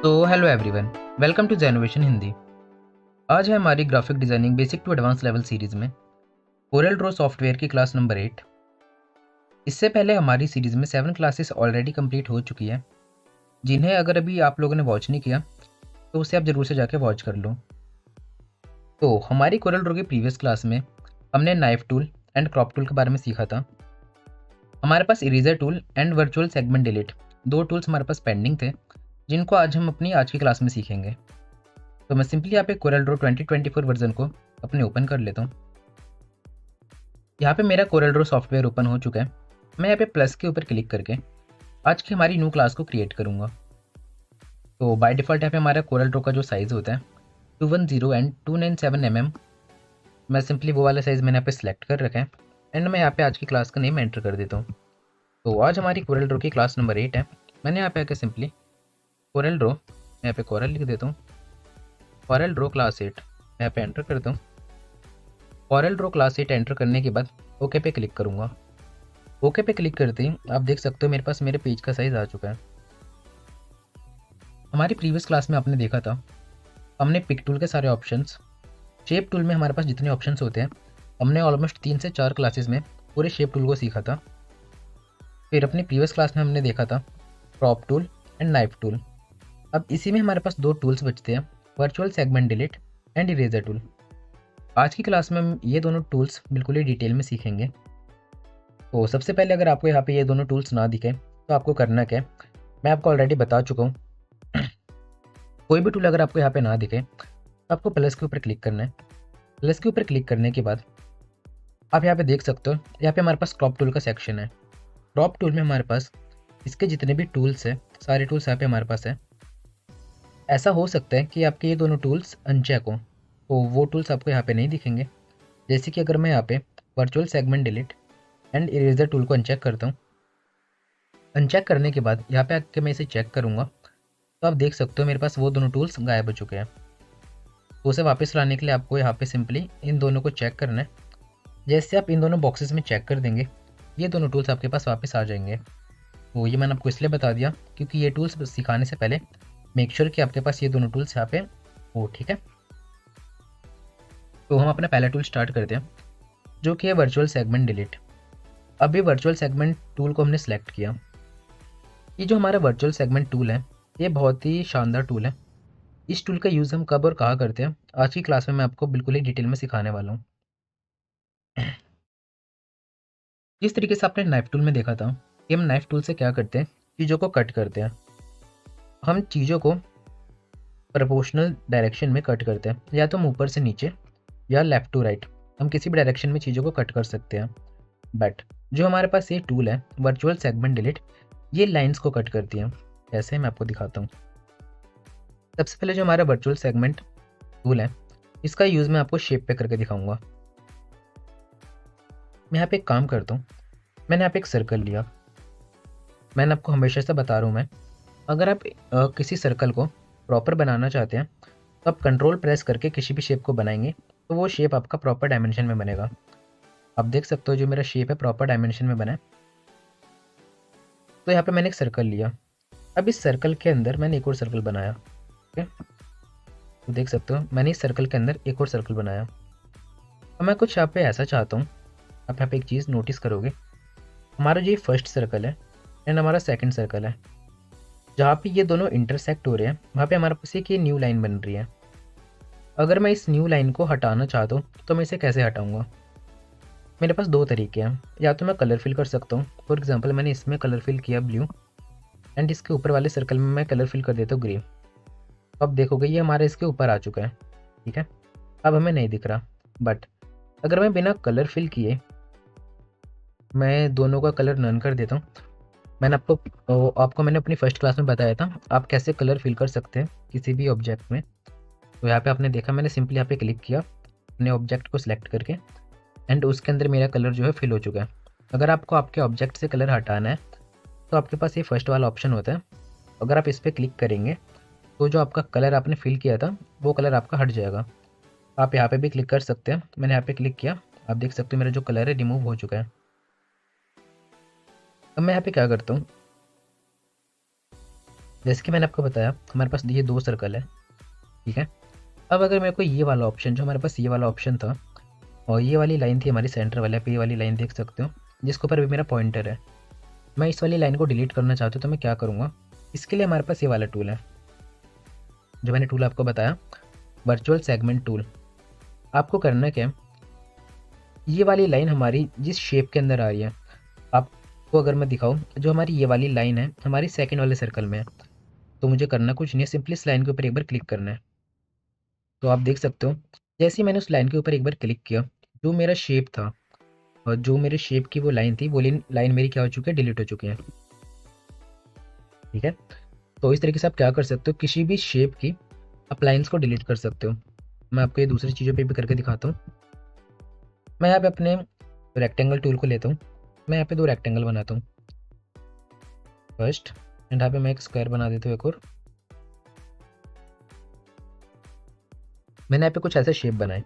तो hello everyone, welcome to Genovation Hindi. आज है हमारी graphic designing basic to advance level series में कोरल ड्रॉ सॉफ्टवेयर की क्लास नंबर 8। इससे पहले हमारी सीरीज़ में 7 क्लासेस ऑलरेडी कंप्लीट हो चुकी है, जिन्हें अगर अभी आप लोगों ने वॉच नहीं किया तो उसे आप ज़रूर से जाके वॉच कर लो। तो हमारी कोरल ड्रॉ की प्रीवियस क्लास में हमने knife tool and crop tool के बारे में सीखा था। हमारे पास eraser tool and virtual segment delete दो टूल्स हमारे पास पेंडिंग थे, जिनको आज हम अपनी आज की क्लास में सीखेंगे। तो मैं सिंपली यहाँ पे कोरल ड्रॉ 2024 वर्जन को अपने ओपन कर लेता हूँ। यहाँ पे मेरा कोरल ड्रॉ सॉफ्टवेयर ओपन हो चुका है। मैं यहाँ पे प्लस के ऊपर क्लिक करके आज की हमारी न्यू क्लास को क्रिएट करूँगा। तो बाय डिफ़ॉल्ट यहाँ पे हमारा कोरल ड्रॉ का जो साइज़ होता है 210 एंड 297 mm, मैं सिंपली वो वाला साइज़ मैंने यहाँ पे सिलेक्ट कर रखा है एंड मैं यहाँ पे आज की क्लास का नेम एंटर कर देता हूँ। तो आज हमारी कोरल ड्रॉ की क्लास नंबर 8 है। मैंने यहाँ पे आके सिंपली कोरल ड्रॉ, यहाँ पे कोरल लिख देता हूँ, कोरल ड्रॉ क्लास 8 यहाँ पे एंटर करता हूँ। कोरल ड्रॉ क्लास 8 एंटर करने के बाद ओके पे क्लिक करूँगा। ओके पे क्लिक करते ही आप देख सकते हो मेरे पास मेरे पेज का साइज़ आ चुका है। हमारी प्रीवियस क्लास में आपने देखा था, हमने पिक टूल के सारे ऑप्शंस, शेप टूल में हमारे पास जितने ऑप्शंस होते हैं, हमने ऑलमोस्ट 3 से 4 क्लासेस में पूरे शेप टूल को सीखा था। फिर अपनी प्रीवियस क्लास में हमने देखा था crop tool and knife tool. अब इसी में हमारे पास 2 टूल्स बचते हैं, virtual segment delete and eraser tool. आज की क्लास में हम ये दोनों टूल्स बिल्कुल ही डिटेल में सीखेंगे। तो सबसे पहले अगर आपको यहाँ पे ये दोनों टूल्स ना दिखे तो आपको करना क्या है, मैं आपको ऑलरेडी बता चुका हूँ। कोई भी टूल अगर आपको यहाँ पे ना दिखे तो आपको प्लस के ऊपर क्लिक करना है। प्लस के ऊपर क्लिक करने के बाद आप यहाँ पे देख सकते हो, यहाँ पे हमारे पास क्रॉप टूल का सेक्शन है। क्रॉप टूल में हमारे पास इसके जितने भी टूल्स हैं, सारे टूल्स यहाँ पे हमारे पास है। ऐसा हो सकता है कि आपके ये दोनों टूल्स अनचेक हो, तो वो टूल्स आपको यहाँ पे नहीं दिखेंगे। जैसे कि अगर मैं यहाँ पे virtual segment delete and eraser tool को अनचेक करता हूँ, अनचेक करने के बाद यहाँ पे आके मैं इसे चेक करूँगा तो आप देख सकते हो मेरे पास वो दोनों टूल्स गायब हो चुके हैं। तो उसे वापस लाने के लिए आपको यहाँ पे सिंपली इन दोनों को चेक करना है। जैसे आप इन दोनों बॉक्सेस में चेक कर देंगे, ये दोनों टूल्स आपके पास वापस आ जाएंगे। तो ये मैंने आपको इसलिए बता दिया क्योंकि ये टूल्स सिखाने से पहले मेक श्योर कि आपके पास ये दोनों टूल्स यहाँ पे हो, ठीक है। तो हम अपना पहला टूल स्टार्ट करते हैं, जो कि है वर्चुअल सेगमेंट डिलीट। अभी वर्चुअल सेगमेंट टूल को हमने सेलेक्ट किया। ये जो हमारा वर्चुअल सेगमेंट टूल है, ये बहुत ही शानदार टूल है। इस टूल का यूज़ हम कब और कहाँ करते हैं, आज की क्लास में मैं आपको बिल्कुल ही डिटेल में सिखाने वाला हूँ। जिस तरीके से आपने नाइफ टूल में देखा था कि हम नाइफ टूल से क्या करते हैं, चीज़ों को कट करते हैं। हम चीज़ों को प्रोपोर्शनल डायरेक्शन में कट करते हैं, या तो हम ऊपर से नीचे या लेफ़्ट टू राइट, हम किसी भी डायरेक्शन में चीज़ों को कट कर सकते हैं। बट जो हमारे पास ये टूल है वर्चुअल सेगमेंट डिलीट, ये लाइंस को कट करती है। कैसे, मैं आपको दिखाता हूँ। सबसे पहले जो हमारा वर्चुअल सेगमेंट टूल है, इसका यूज़ मैं आपको शेप पे करके दिखाऊंगा। मैं यहाँ पे एक काम करता हूँ, मैंने यहाँ पे एक सर्कल लिया। मैंने आपको हमेशा से बता रहा हूँ मैं, अगर आप किसी सर्कल को प्रॉपर बनाना चाहते हैं तो आप कंट्रोल प्रेस करके किसी भी शेप को बनाएंगे तो वो शेप आपका प्रॉपर डायमेंशन में बनेगा। आप देख सकते हो जो मेरा शेप है प्रॉपर डायमेंशन में बना है। तो यहाँ पे मैंने एक सर्कल लिया। अब इस सर्कल के अंदर मैंने एक और सर्कल बनाया, ठीक है। तो देख सकते हो मैंने इस सर्कल के अंदर एक और सर्कल बनाया। अब मैं कुछ यहाँ पे ऐसा चाहता हूँ, आप यहाँ पे एक चीज़ नोटिस करोगे, हमारा जो ये फर्स्ट सर्कल है एंड हमारा सेकंड सर्कल है, जहाँ पे ये दोनों इंटरसेक्ट हो रहे हैं वहाँ पे हमारे पास एक ये न्यू लाइन बन रही है। अगर मैं इस न्यू लाइन को हटाना चाहता हूँ तो मैं इसे कैसे हटाऊँगा। मेरे पास दो तरीके हैं, या तो मैं कलर फिल कर सकता हूँ। फॉर एग्जांपल मैंने इसमें कलर फिल किया ब्लू एंड इसके ऊपर वाले सर्कल में मैं कलर फिल कर देता हूँ ग्रीन। अब देखोगे ये हमारे इसके ऊपर आ चुका है, ठीक है। अब हमें नहीं दिख रहा। बट अगर मैं बिना कलर फिल किए मैं दोनों का कलर नन कर देता हूँ, मैंने आपको मैंने अपनी फर्स्ट क्लास में बताया था आप कैसे कलर फिल कर सकते हैं किसी भी ऑब्जेक्ट में। तो यहाँ पे आपने देखा मैंने सिंपली यहाँ पे क्लिक किया अपने ऑब्जेक्ट को सिलेक्ट करके एंड उसके अंदर मेरा कलर जो है फिल हो चुका है। अगर आपको आपके ऑब्जेक्ट से कलर हटाना है तो आपके पास ये फर्स्ट वाला ऑप्शन होता है। अगर आप इस पर क्लिक करेंगे तो जो आपका कलर आपने फिल किया था वो कलर आपका हट जाएगा। आप यहाँ पे भी क्लिक कर सकते हैं। मैंने यहाँ पे क्लिक किया, आप देख सकते हो मेरा जो कलर है रिमूव हो चुका है। अब मैं यहाँ पे क्या करता हूँ, जैसे कि मैंने आपको बताया हमारे पास ये 2 सर्कल है, ठीक है। अब अगर मेरे को ये वाला ऑप्शन, जो हमारे पास ये वाला ऑप्शन था और ये वाली लाइन थी हमारी सेंटर वाले, आप ये वाली लाइन देख सकते हो जिसके ऊपर भी मेरा पॉइंटर है, मैं इस वाली लाइन को डिलीट करना चाहता हूँ तो मैं क्या करूँगा, इसके लिए हमारे पास ये वाला टूल है, जो मैंने टूल आपको बताया, वर्चुअल सेगमेंट टूल। आपको करना क्या है, ये वाली लाइन हमारी जिस शेप के अंदर आ रही है, आपको अगर मैं दिखाऊँ, जो हमारी ये वाली लाइन है हमारी सेकंड वाले सर्कल में है, तो मुझे करना कुछ नहीं है, सिंपली इस लाइन के ऊपर एक बार क्लिक करना है। तो आप देख सकते हो जैसे ही मैंने उस लाइन के ऊपर एक बार क्लिक किया, जो मेरा शेप था और जो मेरे शेप की वो लाइन थी, वो लाइन मेरी क्या हो चुकी है, डिलीट हो चुकी है, ठीक है। तो इस तरीके से आप क्या कर सकते हो, किसी भी शेप की आप लाइन्स को डिलीट कर सकते हो। मैं आपको ये दूसरी चीज़ों पे भी करके दिखाता हूँ। मैं यहाँ पे अपने रेक्टेंगल टूल को लेता हूँ, मैं यहाँ पे 2 रेक्टेंगल बनाता हूँ फर्स्ट, एंड यहाँ पे मैं एक स्क्वायर बना देता हूँ एक और। मैंने यहाँ पे कुछ ऐसे शेप बनाए,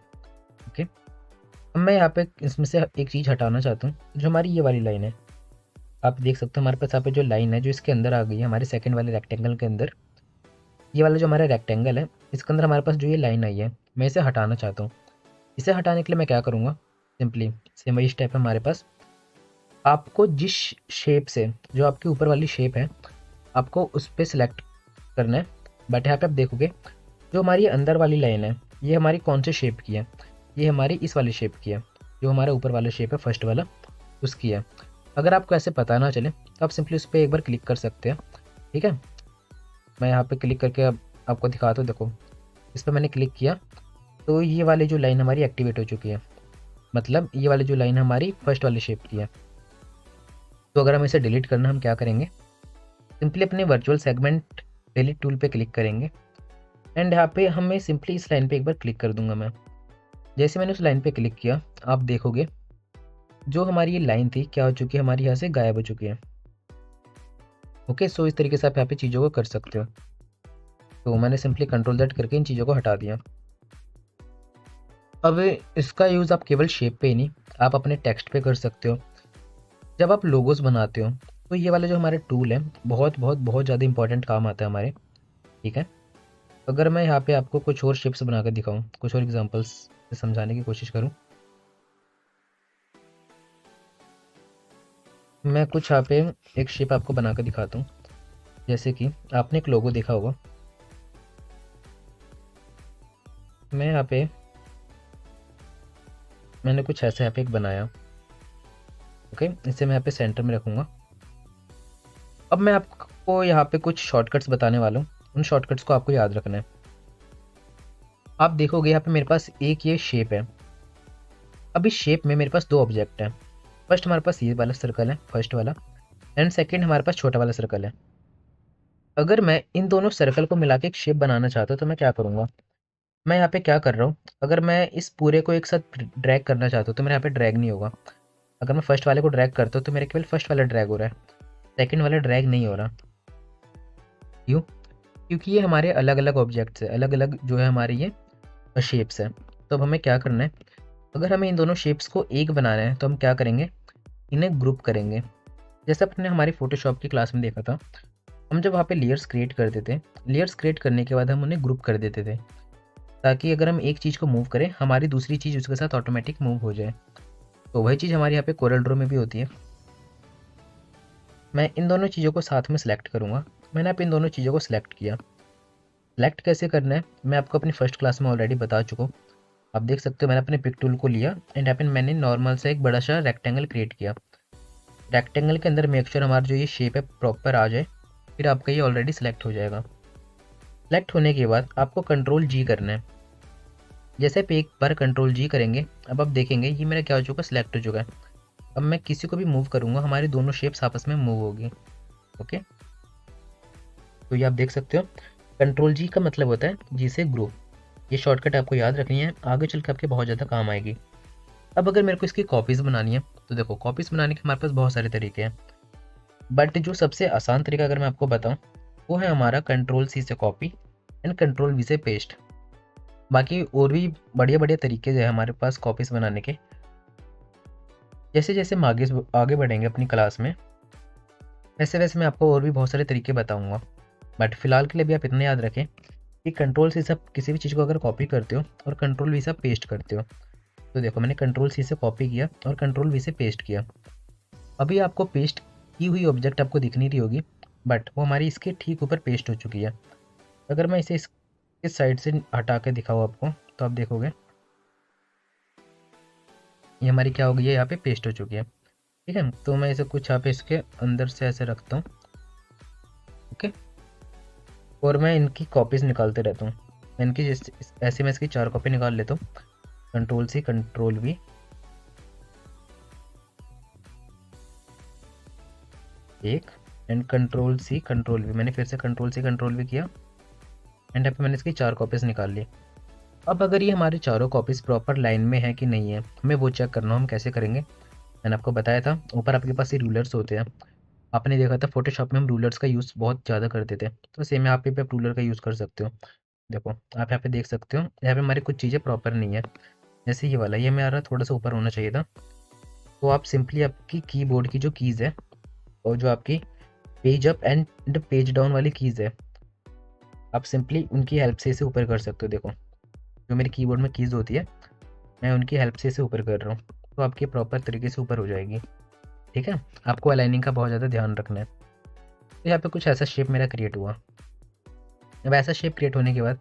ओके। अब मैं यहाँ पे इसमें से एक चीज़ हटाना चाहता हूँ, जो हमारी ये वाली लाइन है, आप देख सकते हो हमारे पास यहाँ पे जो लाइन है जो इसके अंदर आ गई है हमारे सेकंड वाले रेक्टेंगल के अंदर, ये वाला जो हमारा रेक्टेंगल है इसके अंदर हमारे पास जो ये लाइन आई है, मैं इसे हटाना चाहता हूँ। इसे हटाने के लिए मैं क्या करूँगा, सिंपली सेम वही स्टेप है हमारे पास। आपको जिस शेप से, जो आपकी ऊपर वाली शेप है, आपको उस पर सिलेक्ट करना है। बट यहाँ पे आप देखोगे जो हमारी अंदर वाली लाइन है ये हमारी कौन से शेप की है, ये हमारी इस वाले शेप की है, जो हमारा ऊपर वाला शेप है फर्स्ट वाला उसकी है। अगर आपको ऐसे पता ना चले तो आप सिंपली उस पर एक बार क्लिक कर सकते हैं, ठीक है। मैं यहाँ पे क्लिक करके अब आपको दिखाता हूँ, देखो इस पर मैंने क्लिक किया तो ये वाली जो लाइन हमारी एक्टिवेट हो चुकी है, मतलब ये वाली जो लाइन हमारी फर्स्ट वाली शेप की है। तो अगर हम इसे डिलीट करना, हम क्या करेंगे, सिंपली अपने वर्चुअल सेगमेंट डिलीट टूल पे क्लिक करेंगे, एंड यहाँ पे हमें सिंपली इस लाइन पे एक बार क्लिक कर दूंगा मैं। जैसे मैंने उस लाइन पे क्लिक किया, आप देखोगे जो हमारी ये लाइन थी क्या हो चुकी है, हमारी यहाँ से गायब हो चुकी है, ओके। सो इस तरीके से आप यहाँ पे चीज़ों को कर सकते हो। तो मैंने सिंपली कंट्रोल Z करके इन चीज़ों को हटा दिया। अब इसका यूज़ आप केवल शेप पे ही नहीं, आप अपने टेक्स्ट पे कर सकते हो। जब आप लोगोस बनाते हो तो ये वाला जो हमारा टूल है बहुत बहुत बहुत ज़्यादा इंपॉर्टेंट काम आता है हमारे, ठीक है। अगर मैं यहाँ पे आपको कुछ और शेप्स बनाकर दिखाऊं, कुछ और एग्जांपल्स से समझाने की कोशिश करूं, मैं कुछ यहाँ पे एक शेप आपको बनाकर दिखाता हूँ। जैसे कि आपने एक लोगो देखा होगा, मैं यहाँ पे मैंने कुछ ऐसा यहाँ पे एक बनाया, ओके। इसे मैं यहाँ पे सेंटर में रखूँगा। अब मैं आपको यहाँ पे कुछ शॉर्टकट्स बताने वाला हूँ, उन शॉर्टकट्स को आपको याद रखना है। आप देखोगे यहाँ पे मेरे पास एक ये शेप है, अब इस शेप में मेरे पास 2 ऑब्जेक्ट हैं। फर्स्ट हमारे पास ये वाला सर्कल है, फर्स्ट वाला, एंड सेकंड हमारे पास छोटा वाला सर्कल है। अगर मैं इन दोनों सर्कल को मिला के एक शेप बनाना चाहता हूँ तो मैं क्या करूँगा, मैं यहाँ पे क्या कर रहा हूँ, अगर मैं इस पूरे को एक साथ ड्रैग करना चाहता हूँ तो मेरे यहाँ पे ड्रैग नहीं होगा। अगर मैं फर्स्ट वाले को ड्रैग करता हूँ तो मेरे केवल फर्स्ट वाला ड्रैग हो रहा है, सेकंड वाला ड्रैग नहीं हो रहा। क्यों? क्योंकि ये हमारे अलग अलग ऑब्जेक्ट्स है, अलग अलग जो है हमारे ये शेप्स है। तो अब हमें क्या करना है, अगर हमें इन दोनों शेप्स को एक बनाना है तो हम क्या करेंगे, इन्हें ग्रुप करेंगे। जैसे अपने हमारी फोटोशॉप की क्लास में देखा था, हम जब वहाँ पे लेयर्स क्रिएट करते थे, लेयर्स क्रिएट करने के बाद हम उन्हें ग्रुप कर देते थे, ताकि अगर हम एक चीज़ को मूव करें हमारी दूसरी चीज़ उसके साथ ऑटोमेटिक मूव हो जाए। तो वही चीज़ हमारे यहाँ पे कोरल ड्रॉ में भी होती है। मैं इन दोनों चीज़ों को साथ में सेलेक्ट करूँगा। मैंने आप इन दोनों चीज़ों को सिलेक्ट किया। सेलेक्ट कैसे करना है मैं आपको अपनी फर्स्ट क्लास में ऑलरेडी बता चुका हूँ। आप देख सकते हो मैंने अपने पिक टूल को लिया एंड यहाँ पे मैंने नॉर्मल से एक बड़ा सा रेक्टेंगल क्रिएट किया। रेक्टेंगल के अंदर मेक श्योर हमारा जो ये शेप है प्रॉपर आ जाए, फिर आपका ये ऑलरेडी सिलेक्ट हो जाएगा। सेलेक्ट होने के बाद आपको कंट्रोल G करना है। जैसे आप एक बार कंट्रोल G करेंगे, अब आप देखेंगे ये मेरा क्या हो चुका है, सिलेक्ट हो चुका है। अब मैं किसी को भी मूव करूँगा हमारी दोनों शेप्स आपस में मूव होगी, ओके। तो ये आप देख सकते हो कंट्रोल G का मतलब होता है जी से ग्रुप। ये शॉर्टकट आपको याद रखनी है, आगे चल के आपके बहुत ज़्यादा काम आएगी। अब अगर मेरे को इसकी कॉपीज़ बनानी है तो देखो कॉपीज़ बनाने के हमारे पास बहुत सारे तरीके हैं, बट जो सबसे आसान तरीका अगर मैं आपको बताऊं वो है हमारा कंट्रोल C से कॉपी एंड कंट्रोल V से पेस्ट। बाकी और भी बढ़िया बढ़िया तरीके हैं हमारे पास कॉपीज़ बनाने के। जैसे जैसे हम आगे बढ़ेंगे अपनी क्लास में, वैसे वैसे मैं आपको और भी बहुत सारे तरीके बताऊँगा। बट फिलहाल के लिए भी आप इतना याद रखें कि कंट्रोल सी से आप किसी भी चीज़ को अगर कॉपी करते हो और कंट्रोल वी से आप पेस्ट करते हो, तो देखो मैंने कंट्रोल सी से कॉपी किया और कंट्रोल वी से पेस्ट किया। अभी आपको पेस्ट की हुई ऑब्जेक्ट आपको दिख नहीं रही होगी, बट वो हमारी इसके ठीक ऊपर पेस्ट हो चुकी है। अगर मैं इसे इस साइड से हटा के दिखाऊँ आपको, तो आप देखोगे ये हमारी क्या हो गई है, यहाँ पे पेस्ट हो चुकी है। ठीक है, तो मैं इसे कुछ यहाँ पे इसके अंदर से ऐसे रखता हूँ। ओके, और मैं इनकी कॉपीज़ निकालते रहता हूँ। मैं इनकी ऐसे मैं इसकी 4 कॉपी निकाल लेता हूँ। कंट्रोल सी कंट्रोल वी, एक, and control C control V, मैंने फिर से कंट्रोल सी कंट्रोल वी किया एंड यहाँ पे मैंने इसकी 4 कॉपीज़ निकाल ली। अब अगर ये हमारी चारों कॉपीज़ प्रॉपर लाइन में है कि नहीं है, हमें वो चेक करना हो। हम कैसे करेंगे, मैंने आपको बताया था ऊपर आपके पास ये रूलर्स होते हैं। आपने देखा था फोटोशॉप में हम रूलर्स का यूज़ बहुत ज़्यादा करते थे, तो सेम यहाँ पे भी आप रूलर का यूज़ कर सकते हो। देखो आप यहाँ पे देख सकते हो, यहाँ पे हमारी कुछ चीज़ें प्रॉपर नहीं है। जैसे ये वाला, ये मेरा थोड़ा सा ऊपर होना चाहिए था। तो आप सिंपली आपकी कीबोर्ड की जो कीज़ है और जो आपकी page up and page down वाली कीज़ है, आप सिंपली उनकी हेल्प से इसे ऊपर कर सकते हो। देखो जो मेरी कीबोर्ड में कीज़ होती है, मैं उनकी हेल्प से इसे ऊपर कर रहा हूँ, तो आपकी प्रॉपर तरीके से ऊपर हो जाएगी। ठीक है, आपको अलाइनिंग का बहुत ज़्यादा ध्यान रखना है। तो यहाँ पे कुछ ऐसा शेप मेरा क्रिएट हुआ। अब ऐसा शेप क्रिएट होने के बाद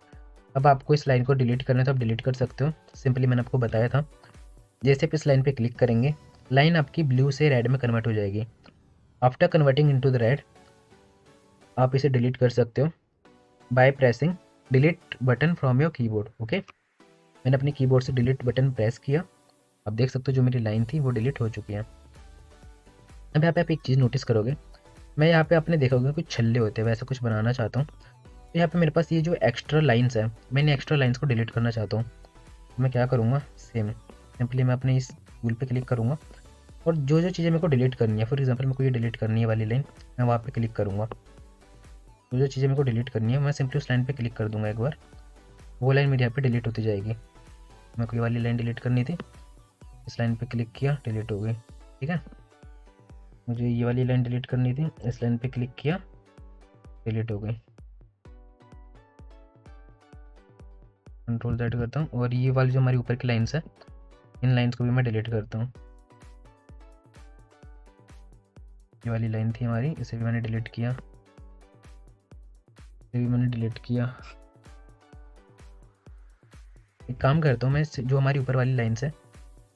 अब आपको इस लाइन को डिलीट करना है, तो आप डिलीट कर सकते हो। सिंपली मैंने आपको बताया था, जैसे आप इस लाइन पे क्लिक करेंगे, लाइन आपकी ब्लू से रेड में कन्वर्ट हो जाएगी। After converting into the red, आप इसे डिलीट कर सकते हो by pressing delete button from your keyboard. Okay, मैंने अपने कीबोर्ड से डिलीट बटन प्रेस किया। आप देख सकते हो जो मेरी लाइन थी वो डिलीट हो चुकी है। अब यहाँ पे आप एक चीज़ नोटिस करोगे, मैं यहाँ पे आपने देखा होगा कुछ छल्ले होते हैं, वैसा कुछ बनाना चाहता हूँ। तो यहाँ पे मेरे पास ये जो एक्स्ट्रा लाइंस है, मैंने एक्स्ट्रा लाइंस को डिलीट करना चाहता हूँ। तो मैं क्या करूँगा, सेम सिंपली मैं अपने इस टूल पे क्लिक करूँगा और जो जो चीज़ें मेरे को डिलीट करनी है, फॉर एग्जांपल मेरे को ये डिलीट करनी है वाली लाइन, मैं वहाँ पे क्लिक करूँगा। जो जो चीज़ें मेरे को डिलीट करनी है, मैं सिंपली उस लाइन पे क्लिक कर दूँगा एक बार, वो लाइन मेरी यहाँ पे डिलीट होती जाएगी। मेरे को ये वाली लाइन डिलीट करनी थी, इस लाइन पे क्लिक किया, डिलीट हो गई। ठीक है, मुझे ये वाली लाइन डिलीट करनी थी, इस लाइन पे क्लिक किया, डिलीट हो गई। कंट्रोल Z करता हूँ और ये वाली जो हमारी ऊपर की लाइन्स है, इन लाइन्स को भी मैं डिलीट करता हूँ। ये वाली लाइन थी हमारी, इसे भी मैंने डिलीट किया, इसे भी मैंने डिलीट किया। एक काम करता हूँ मैं, जो हमारी ऊपर वाली लाइन्स है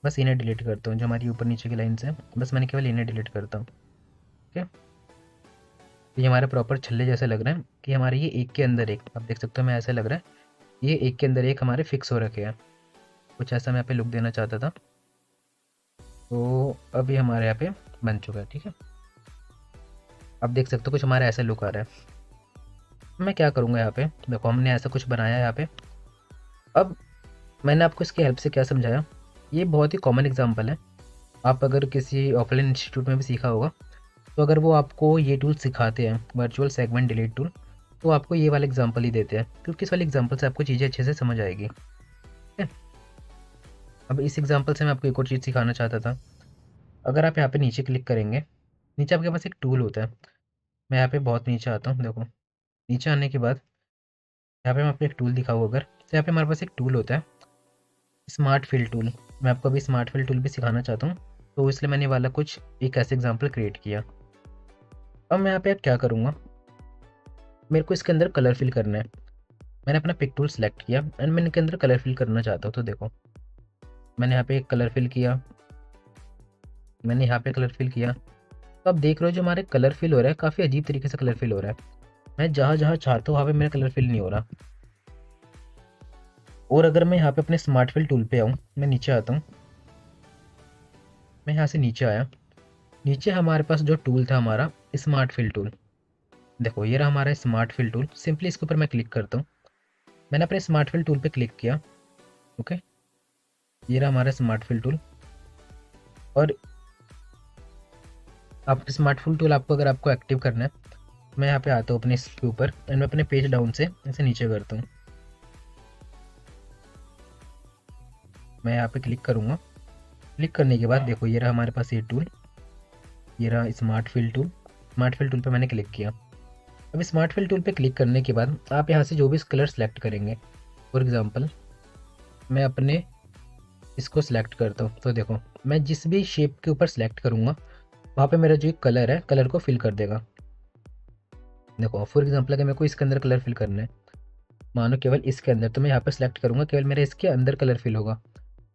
बस इन्हें डिलीट करता हूँ। जो हमारी ऊपर नीचे की लाइन्स है बस मैंने केवल इन्हें डिलीट करता हूँ। ठीक है, तो ये हमारे प्रॉपर छल्ले जैसे लग रहे हैं कि हमारे ये एक के अंदर एक, आप देख सकते हो मैं ऐसे लग रहा है ये एक के अंदर एक हमारे फिक्स हो रखे हैं। कुछ ऐसा मैं यहाँ पे लुक देना चाहता था, तो अभी हमारे यहाँ पे बन चुका है। ठीक है, आप देख सकते हो कुछ हमारा ऐसा लुक आ रहा है। मैं क्या करूँगा, यहाँ पे देखो हमने ऐसा कुछ बनाया है यहाँ पे। अब मैंने आपको इसकी हेल्प से क्या समझाया, ये बहुत ही कॉमन एग्जांपल है। आप अगर किसी ऑफलाइन इंस्टीट्यूट में भी सीखा होगा, तो अगर वो आपको ये टूल सिखाते हैं, वर्चुअल सेगमेंट डिलीट टूल, तो आपको ये वाला एग्जांपल ही देते हैं, क्योंकि इस वाले एग्जांपल से आपको चीज़ें अच्छे से समझ आएगी। ठीक है, अब इस एग्जांपल से मैं आपको एक और चीज़ सिखाना चाहता था। अगर आप यहाँ पे नीचे क्लिक करेंगे, नीचे आपके पास एक टूल होता है। मैं यहाँ पे बहुत नीचे आता हूँ, देखो नीचे आने के बाद यहाँ पे मैं आपको एक टूल दिखाऊँ अगर, तो यहाँ पे हमारे पास एक टूल होता है स्मार्ट फिल टूल। मैं आपको अभी स्मार्ट फिल टूल भी सिखाना चाहता हूँ, तो इसलिए मैंने वाला कुछ एक ऐसे एग्जाम्पल क्रिएट किया। अब मैं यहाँ पे क्या करूँगा, मेरे को इसके अंदर कलर फिल करना है। मैंने अपना पिक टूल सेलेक्ट किया एंड मैंने इसके अंदर कलर फिल करना चाहता हूँ। तो देखो मैंने यहाँ पे एक कलर फिल किया, मैंने यहाँ पे कलर फिल किया। तो आप देख रहे हो जो हमारे कलर फिल हो रहा है, काफ़ी अजीब तरीके से कलर फिल हो रहा है। मैं जहाँ जहाँ चाहता हूँ वहाँ पे मेरा कलर फिल नहीं हो रहा। और अगर मैं यहाँ पे अपने स्मार्ट फिल टूल पे आऊँ, मैं नीचे आता हूँ, मैं यहाँ से नीचे आया, नीचे हमारे पास जो टूल था हमारा स्मार्ट फिल टूल, देखो ये रहा हमारा स्मार्ट फिल टूल। सिंपली इसके ऊपर मैं क्लिक करता हूँ, मैंने अपने स्मार्ट फिल टूल पे क्लिक किया। ओके, ये रहा हमारा स्मार्ट फिल टूल। और आप स्मार्ट फिल टूल आपको अगर आपको एक्टिव करना है, मैं यहाँ पे आता हूँ अपने इसके ऊपर एंड मैं अपने पेज डाउन से ऐसे नीचे करता हूँ। मैं यहाँ पे क्लिक करूँगा, क्लिक करने के बाद देखो ये रहा हमारे पास ये टूल, ये रहा smart fill tool. Smart fill tool पे मैंने क्लिक किया। अब स्मार्ट फिल टूल पे क्लिक करने के बाद आप यहाँ से जो भी कलर सेलेक्ट करेंगे, फॉर एग्जांपल मैं अपने इसको सिलेक्ट करता हूँ, तो देखो मैं जिस भी शेप के ऊपर सेलेक्ट करूँगा वहाँ पे मेरा जो कलर है कलर को फिल कर देगा। देखो फॉर एग्जांपल अगर मेरे को इसके अंदर कलर फिल करना है, मानो केवल इसके अंदर, तो मैं यहाँ पर सेलेक्ट करूँगा केवल मेरा इसके अंदर कलर फिल होगा।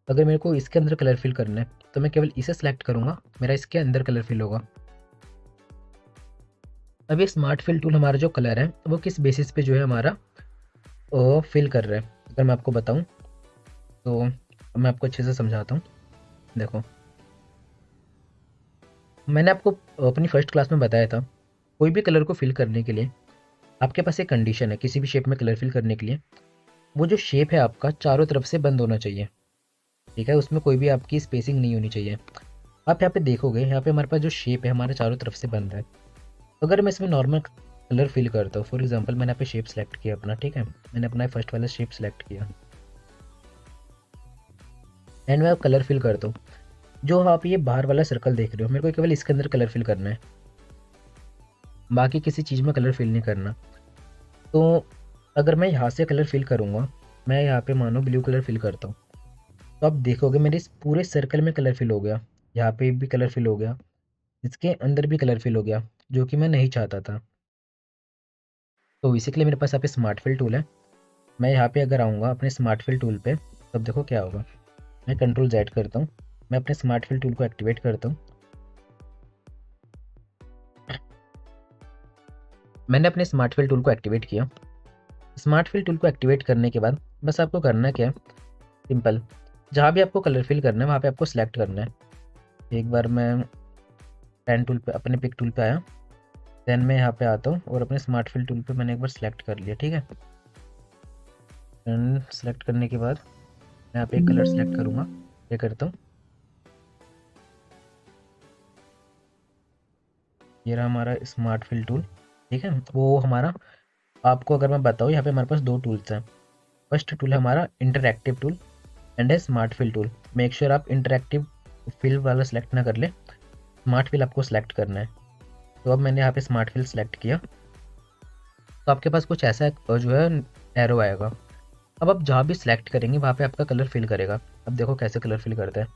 अगर मेरे को इसके अंदर कलर फिल करना है तो मैं केवल इसे सेलेक्ट करूँगा, मेरा इसके अंदर कलर फिल होगा। अब ये स्मार्ट फिल टूल हमारा जो कलर है वो किस बेसिस पे जो है हमारा फिल कर रहा है, अगर मैं आपको बताऊँ तो मैं आपको अच्छे से समझाता हूँ। देखो मैंने आपको अपनी फर्स्ट क्लास में बताया था, कोई भी कलर को फिल करने के लिए आपके पास एक कंडीशन है, किसी भी शेप में कलर फिल करने के लिए वो जो शेप है आपका चारों तरफ से बंद होना चाहिए। ठीक है, उसमें कोई भी आपकी स्पेसिंग नहीं होनी चाहिए। आप यहाँ पे देखोगे, यहाँ पे हमारे पास जो शेप है हमारे चारों तरफ से बंद है। अगर मैं इसमें नॉर्मल कलर फिल करता हूँ, फॉर एग्जांपल मैंने यहाँ पे शेप सेलेक्ट किया अपना, ठीक है, मैंने अपना फर्स्ट वाला शेप सेलेक्ट किया एंड मैं अब कलर फिल करता हूँ। जो आप ये बाहर वाला सर्कल देख रहे हो, मेरे को केवल इसके अंदर कलर फिल करना है, बाकी किसी चीज़ में कलर फिल नहीं करना। तो अगर मैं यहाँ से कलर फिल करूँगा, मैं यहाँ पे मानो ब्लू कलर फिल करता हूँ, तो आप देखोगे मेरे इस पूरे सर्कल में कलर फिल हो गया, यहाँ पे भी कलर फिल हो गया, इसके अंदर भी कलर फिल हो गया, जो कि मैं नहीं चाहता था। तो इसी के लिए मेरे पास यहाँ पे स्मार्ट फिल टूल है। मैं यहाँ पे अगर आऊँगा अपने स्मार्ट फिल टूल पे, तब देखो क्या होगा। मैं कंट्रोल Z करता हूँ, मैं अपने स्मार्ट फिल टूल को एक्टिवेट करता हूँ। मैंने अपने स्मार्ट फिल टूल को एक्टिवेट किया। स्मार्ट फिल टूल को एक्टिवेट करने के बाद बस आपको करना क्या है, सिंपल, जहाँ भी आपको कलर फिल करना है वहाँ पे आपको सिलेक्ट करना है। एक बार मैं पेन टूल पे, अपने पिक टूल पे आया, देन मैं यहाँ पे आता हूँ और अपने स्मार्ट फिल टूल पे मैंने एक बार सेलेक्ट कर लिया, ठीक है। एंड सेलेक्ट करने के बाद मैं यहाँ पे एक कलर सेलेक्ट करूँगा, ये करता हूँ, ये रहा हमारा स्मार्ट फिल टूल, ठीक है। वो हमारा, आपको अगर मैं बताऊँ, यहाँ पे हमारे पास दो टूल्स हैं। फर्स्ट टूल है हमारा इंटरएक्टिव टूल एंड है smart fill tool. Make sure आप इंटरएक्टिव फिल वाला सेलेक्ट ना कर ले, स्मार्ट फिल आपको सेलेक्ट करना है। तो अब मैंने यहाँ पे स्मार्ट फिल सेलेक्ट किया, तो आपके पास कुछ ऐसा जो है एरो आएगा। अब आप जहाँ भी सिलेक्ट करेंगे वहाँ पे आपका कलर फिल करेगा। अब देखो कैसे कलर फिल करता है।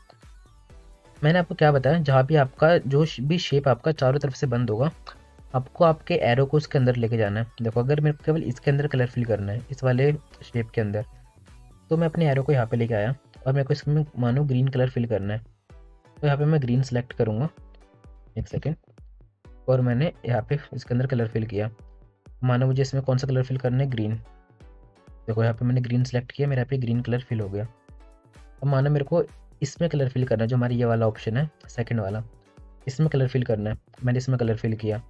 मैंने आपको क्या बताया, जहाँ भी आपका जो भी शेप आपका चारों तरफ से बंद होगा, आपको आपके एरो को उसके अंदर लेके जाना है। देखो अगर मेरे को केवल इसके अंदर कलर फिल करना है, इस वाले शेप के अंदर, तो मैं अपने एरो को यहाँ पे लेके आया और मेरे को इसमें मानो ग्रीन कलर फिल करना है, तो यहाँ पे मैं ग्रीन सेलेक्ट करूँगा, एक सेकेंड, और मैंने यहाँ पे इसके अंदर कलर फिल किया। मानो मुझे इसमें कौन सा कलर फिल करना है, ग्रीन। देखो यहाँ पे मैंने ग्रीन सेलेक्ट किया, मेरे यहाँ पे ग्रीन कलर फिल हो गया। अब मानो मेरे को इसमें कलर फिल करना है, जो हमारी ये वाला ऑप्शन है सेकंड वाला, इसमें कलर फिल करना है, मैंने इसमें कलर फिल किया।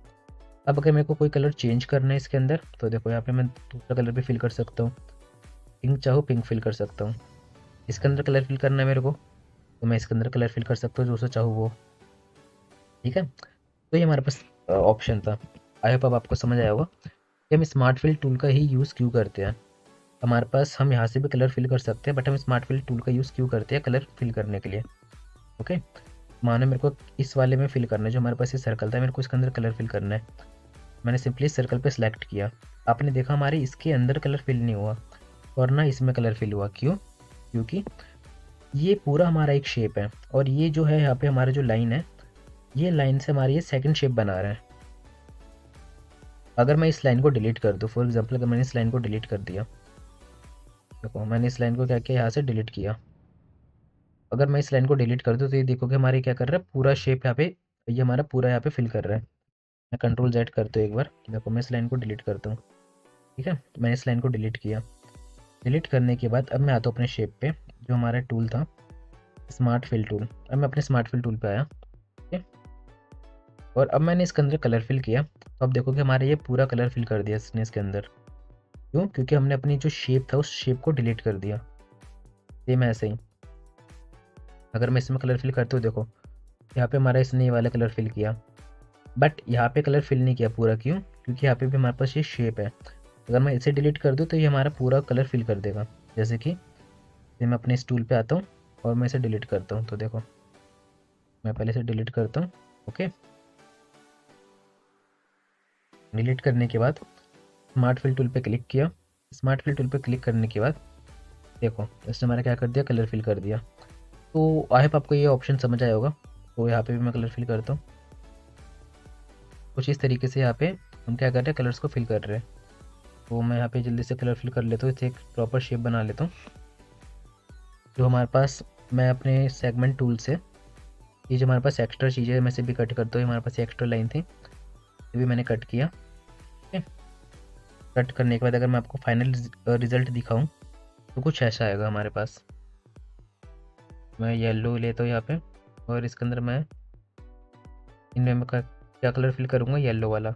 अब अगर मेरे को कोई कलर चेंज करना है इसके अंदर, तो देखो यहाँ पे मैं दूसरा कलर भी फिल कर सकता हूँ, पिंक चाहो पिंक फिल कर सकता हूँ। इसके अंदर कलर फिल करना है मेरे को, तो मैं इसके अंदर कलर फिल कर सकता हूँ, जो सा चाहूँ वो, ठीक है। तो ये हमारे पास ऑप्शन था। आई होप अब आपको समझ आया होगा कि हम स्मार्ट फिल टूल का ही यूज़ क्यों करते हैं। हमारे पास, हम यहाँ से भी कलर फिल कर सकते हैं, बट हम स्मार्ट फिल टूल का यूज़ क्यों करते हैं कलर फिल करने के लिए। ओके, मानो मेरे को इस वाले में फिल करना है, जो हमारे पास ये सर्कल था, मेरे को इसके अंदर कलर फिल करना है। मैंने सिंपली सर्कल पे सिलेक्ट किया, आपने देखा हमारे इसके अंदर कलर फिल नहीं हुआ और ना इसमें कलर फिल हुआ। क्यों? क्योंकि ये पूरा हमारा एक शेप है और ये जो है यहाँ पे हमारा जो लाइन है, ये लाइन से हमारी ये सेकंड शेप बना रहा है। अगर मैं इस लाइन को डिलीट कर दूँ, फॉर एग्जांपल अगर मैंने इस लाइन को डिलीट कर दिया, देखो मैंने इस लाइन को क्या किया, यहाँ से डिलीट किया। अगर मैं इस लाइन को डिलीट कर दूँ तो ये देखोगे हमारे क्या कर रहा है, पूरा शेप यहाँ पे, ये हमारा पूरा यहाँ पे फिल कर रहा है। मैं कंट्रोल Z करता हूँ एक बार, देखो मैं इस लाइन को डिलीट करता हूँ, ठीक है। मैंने इस लाइन को डिलीट किया। डिलीट करने के बाद अब मैं आता हूँ अपने शेप पे, जो हमारा टूल था स्मार्ट फिल टूल। अब मैं अपने स्मार्ट फिल टूल पे आया, ठीक है, और अब मैंने इसके अंदर कलर फिल किया, तो अब देखो कि हमारा ये पूरा कलर फिल कर दिया इसने इसके अंदर। क्यों? क्योंकि हमने अपनी जो शेप था उस शेप को डिलीट कर दिया। सेम ऐसे ही अगर मैं इसमें कलर फिल करता हूँ, देखो यहाँ पे हमारा इसने ये वाला कलर फिल किया, बट यहाँ पे कलर फिल नहीं किया पूरा। क्यों? क्योंकि यहाँ पे भी हमारे पास ये शेप है। अगर मैं इसे डिलीट कर दूँ तो ये हमारा पूरा कलर फिल कर देगा। जैसे कि मैं अपने इस टूल पे आता हूँ और मैं इसे डिलीट करता हूँ, तो देखो मैं पहले इसे डिलीट करता हूँ। ओके, डिलीट करने के बाद स्मार्ट फिल टूल पे क्लिक किया। स्मार्ट फिल टूल पे क्लिक करने के बाद देखो इसने हमारा क्या कर दिया, कलर फिल कर दिया। तो आई होप आपको ये ऑप्शन समझ आया होगा। तो यहाँ पे भी मैं कलर फिल करता हूँ। कुछ इस तरीके से यहाँ पे हम क्या कर रहे हैं, कलर्स को फिल कर रहे हैं। तो मैं यहाँ पे जल्दी से कलर फिल कर लेता हूँ, इसे एक प्रॉपर शेप बना लेता हूँ। जो हमारे पास, मैं अपने सेगमेंट टूल से ये जो हमारे पास एक्स्ट्रा चीज़ें हैं मैं से भी कट करता हूँ। हमारे पास एक्स्ट्रा लाइन थी, ये भी मैंने कट किया। ठीक है, कट करने के बाद अगर मैं आपको फाइनल रिजल्ट दिखाऊँ तो कुछ ऐसा आएगा हमारे पास। मैं येलो लेता हूँ यहाँ पे, और इसके अंदर मैं इनमें मैं क्या कलर फिल करूँगा, येलो वाला।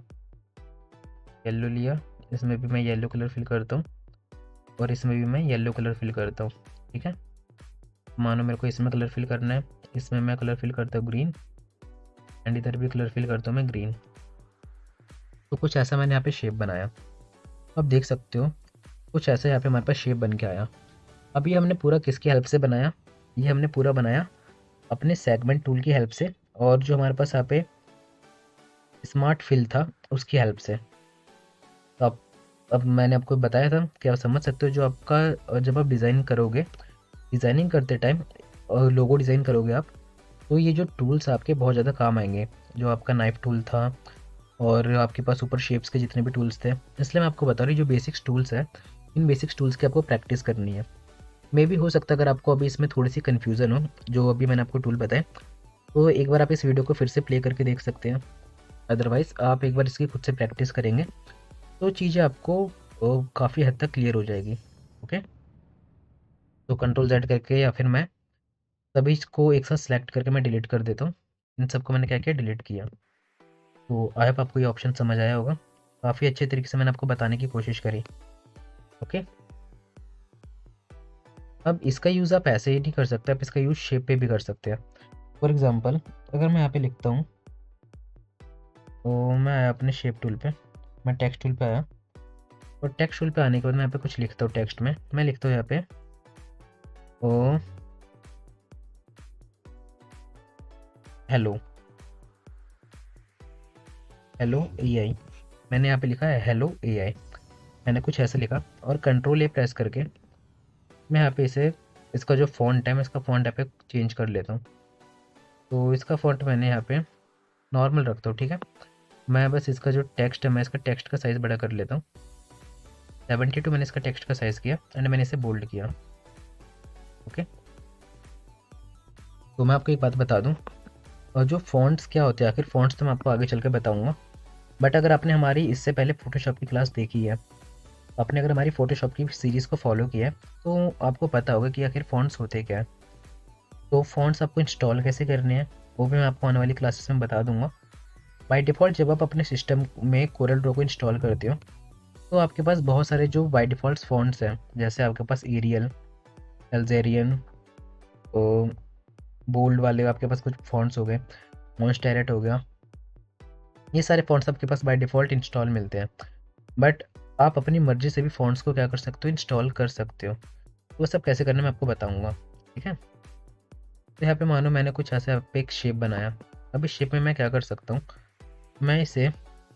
येलो लिया, इसमें भी मैं येलो कलर फिल करता हूँ, और इसमें भी मैं येलो कलर फिल करता हूँ। ठीक है, मानो मेरे को इसमें कलर फिल करना है, इसमें मैं कलर फिल करता हूँ ग्रीन, एंड इधर भी कलर फिल करता हूँ मैं ग्रीन। तो कुछ ऐसा मैंने यहाँ पे शेप बनाया। अब देख सकते हो कुछ ऐसा यहाँ पे हमारे पास शेप बन के आया। अब ये हमने पूरा किसकी हेल्प से बनाया, ये हमने पूरा बनाया अपने सेगमेंट टूल की हेल्प से, और जो हमारे पास यहाँ पे स्मार्ट फिल था उसकी हेल्प से। तो अब मैंने आपको बताया था कि आप समझ सकते हो, जो आपका जब आप डिज़ाइन करोगे, डिज़ाइनिंग करते टाइम और लोगो डिज़ाइन करोगे आप, तो ये जो टूल्स आपके बहुत ज़्यादा काम आएंगे। जो आपका नाइफ टूल था, और आपके पास ऊपर शेप्स के जितने भी टूल्स थे, इसलिए मैं आपको बता रही हूँ जो बेसिक्स टूल्स है, इन बेसिक्स टूल्स की आपको प्रैक्टिस करनी है। मे भी हो सकता है अगर आपको अभी इसमें थोड़ी सी कन्फ्यूज़न हो जो अभी मैंने आपको टूल बताए, तो एक बार आप इस वीडियो को फिर से प्ले करके देख सकते हैं। अदरवाइज़ आप एक बार इसकी खुद से प्रैक्टिस करेंगे तो चीज़ें आपको काफ़ी हद तक क्लियर हो जाएगी। ओके, तो कंट्रोल जेड करके या फिर मैं सभी को एक साथ सेलेक्ट करके मैं डिलीट कर देता हूँ। इन सबको मैंने क्या किया, डिलीट किया। तो आई होप आपको ये ऑप्शन समझ आया होगा। काफ़ी अच्छे तरीके से मैंने आपको बताने की कोशिश करी। ओके, अब इसका यूज़ आप ऐसे ही नहीं कर सकते, आप इसका यूज़ शेप पे भी कर सकते हैं। फॉर एग्जांपल अगर मैं यहाँ पे लिखता हूँ, तो मैं आया अपने शेप टूल पे, मैं टेक्स्ट टूल पे आया, और टेक्स्ट टूल पे आने के बाद मैं यहाँ पे कुछ लिखता हूँ। टेक्स्ट में मैं लिखता हूँ यहाँ पे ओ हेलो, हेलो एआई। मैंने यहाँ पे लिखा है हेलो एआई, मैंने कुछ ऐसे लिखा, और कंट्रोल ए प्रेस करके मैं यहाँ पे इसे, इसका जो फ़ॉन्ट है मैं इसका फ़ॉन्ट यहाँ पे चेंज कर लेता हूँ। तो इसका फ़ॉन्ट मैंने यहाँ पे नॉर्मल रखता हूँ। ठीक है, मैं बस इसका जो टेक्स्ट है मैं इसका टेक्स्ट का साइज़ बड़ा कर लेता हूँ। 72 मैंने इसका टेक्स्ट का साइज़ किया, एंड मैंने इसे बोल्ड किया। ओके, तो मैं आपको एक बात बता दूँ, और जो फ़ॉन्ट्स क्या होते हैं आखिर, फ़ॉन्ट्स तो मैं आपको आगे चल के बताऊँगा। बट अगर आपने हमारी इससे पहले फ़ोटोशॉप की क्लास देखी है, आपने अगर हमारी फ़ोटोशॉप की सीरीज़ को फॉलो किया है, तो आपको पता होगा कि आखिर फ़ॉन्ट्स होते क्या हैं। तो फ़ॉन्ट्स आपको इंस्टॉल कैसे करने हैं वो भी मैं आपको आने वाली क्लासेस में बता दूंगा। बाय डिफ़ॉल्ट जब आप अपने सिस्टम में कोरल ड्रॉ को इंस्टॉल करते हो, तो आपके पास बहुत सारे जो बाय डिफ़ॉल्ट फ़ॉन्ट्स हैं, जैसे आपके पास एरियल, एल्जेरियन, बोल्ड वाले आपके पास कुछ फ़ॉन्ट्स हो गए, मॉन्स्टेरेट हो गया, ये सारे फ़ॉन्ट्स आपके पास बाय डिफ़ॉल्ट इंस्टॉल मिलते हैं। बट आप अपनी मर्ज़ी से भी फ़ॉन्ट्स को क्या कर सकते हो, इंस्टॉल कर सकते हो। तो वो सब कैसे करना मैं आपको बताऊँगा। ठीक है, तो यहाँ पे मानो मैंने कुछ ऐसा यहाँ पे एक शेप बनाया। अब इस शेप में मैं क्या कर सकता हूँ, मैं इसे,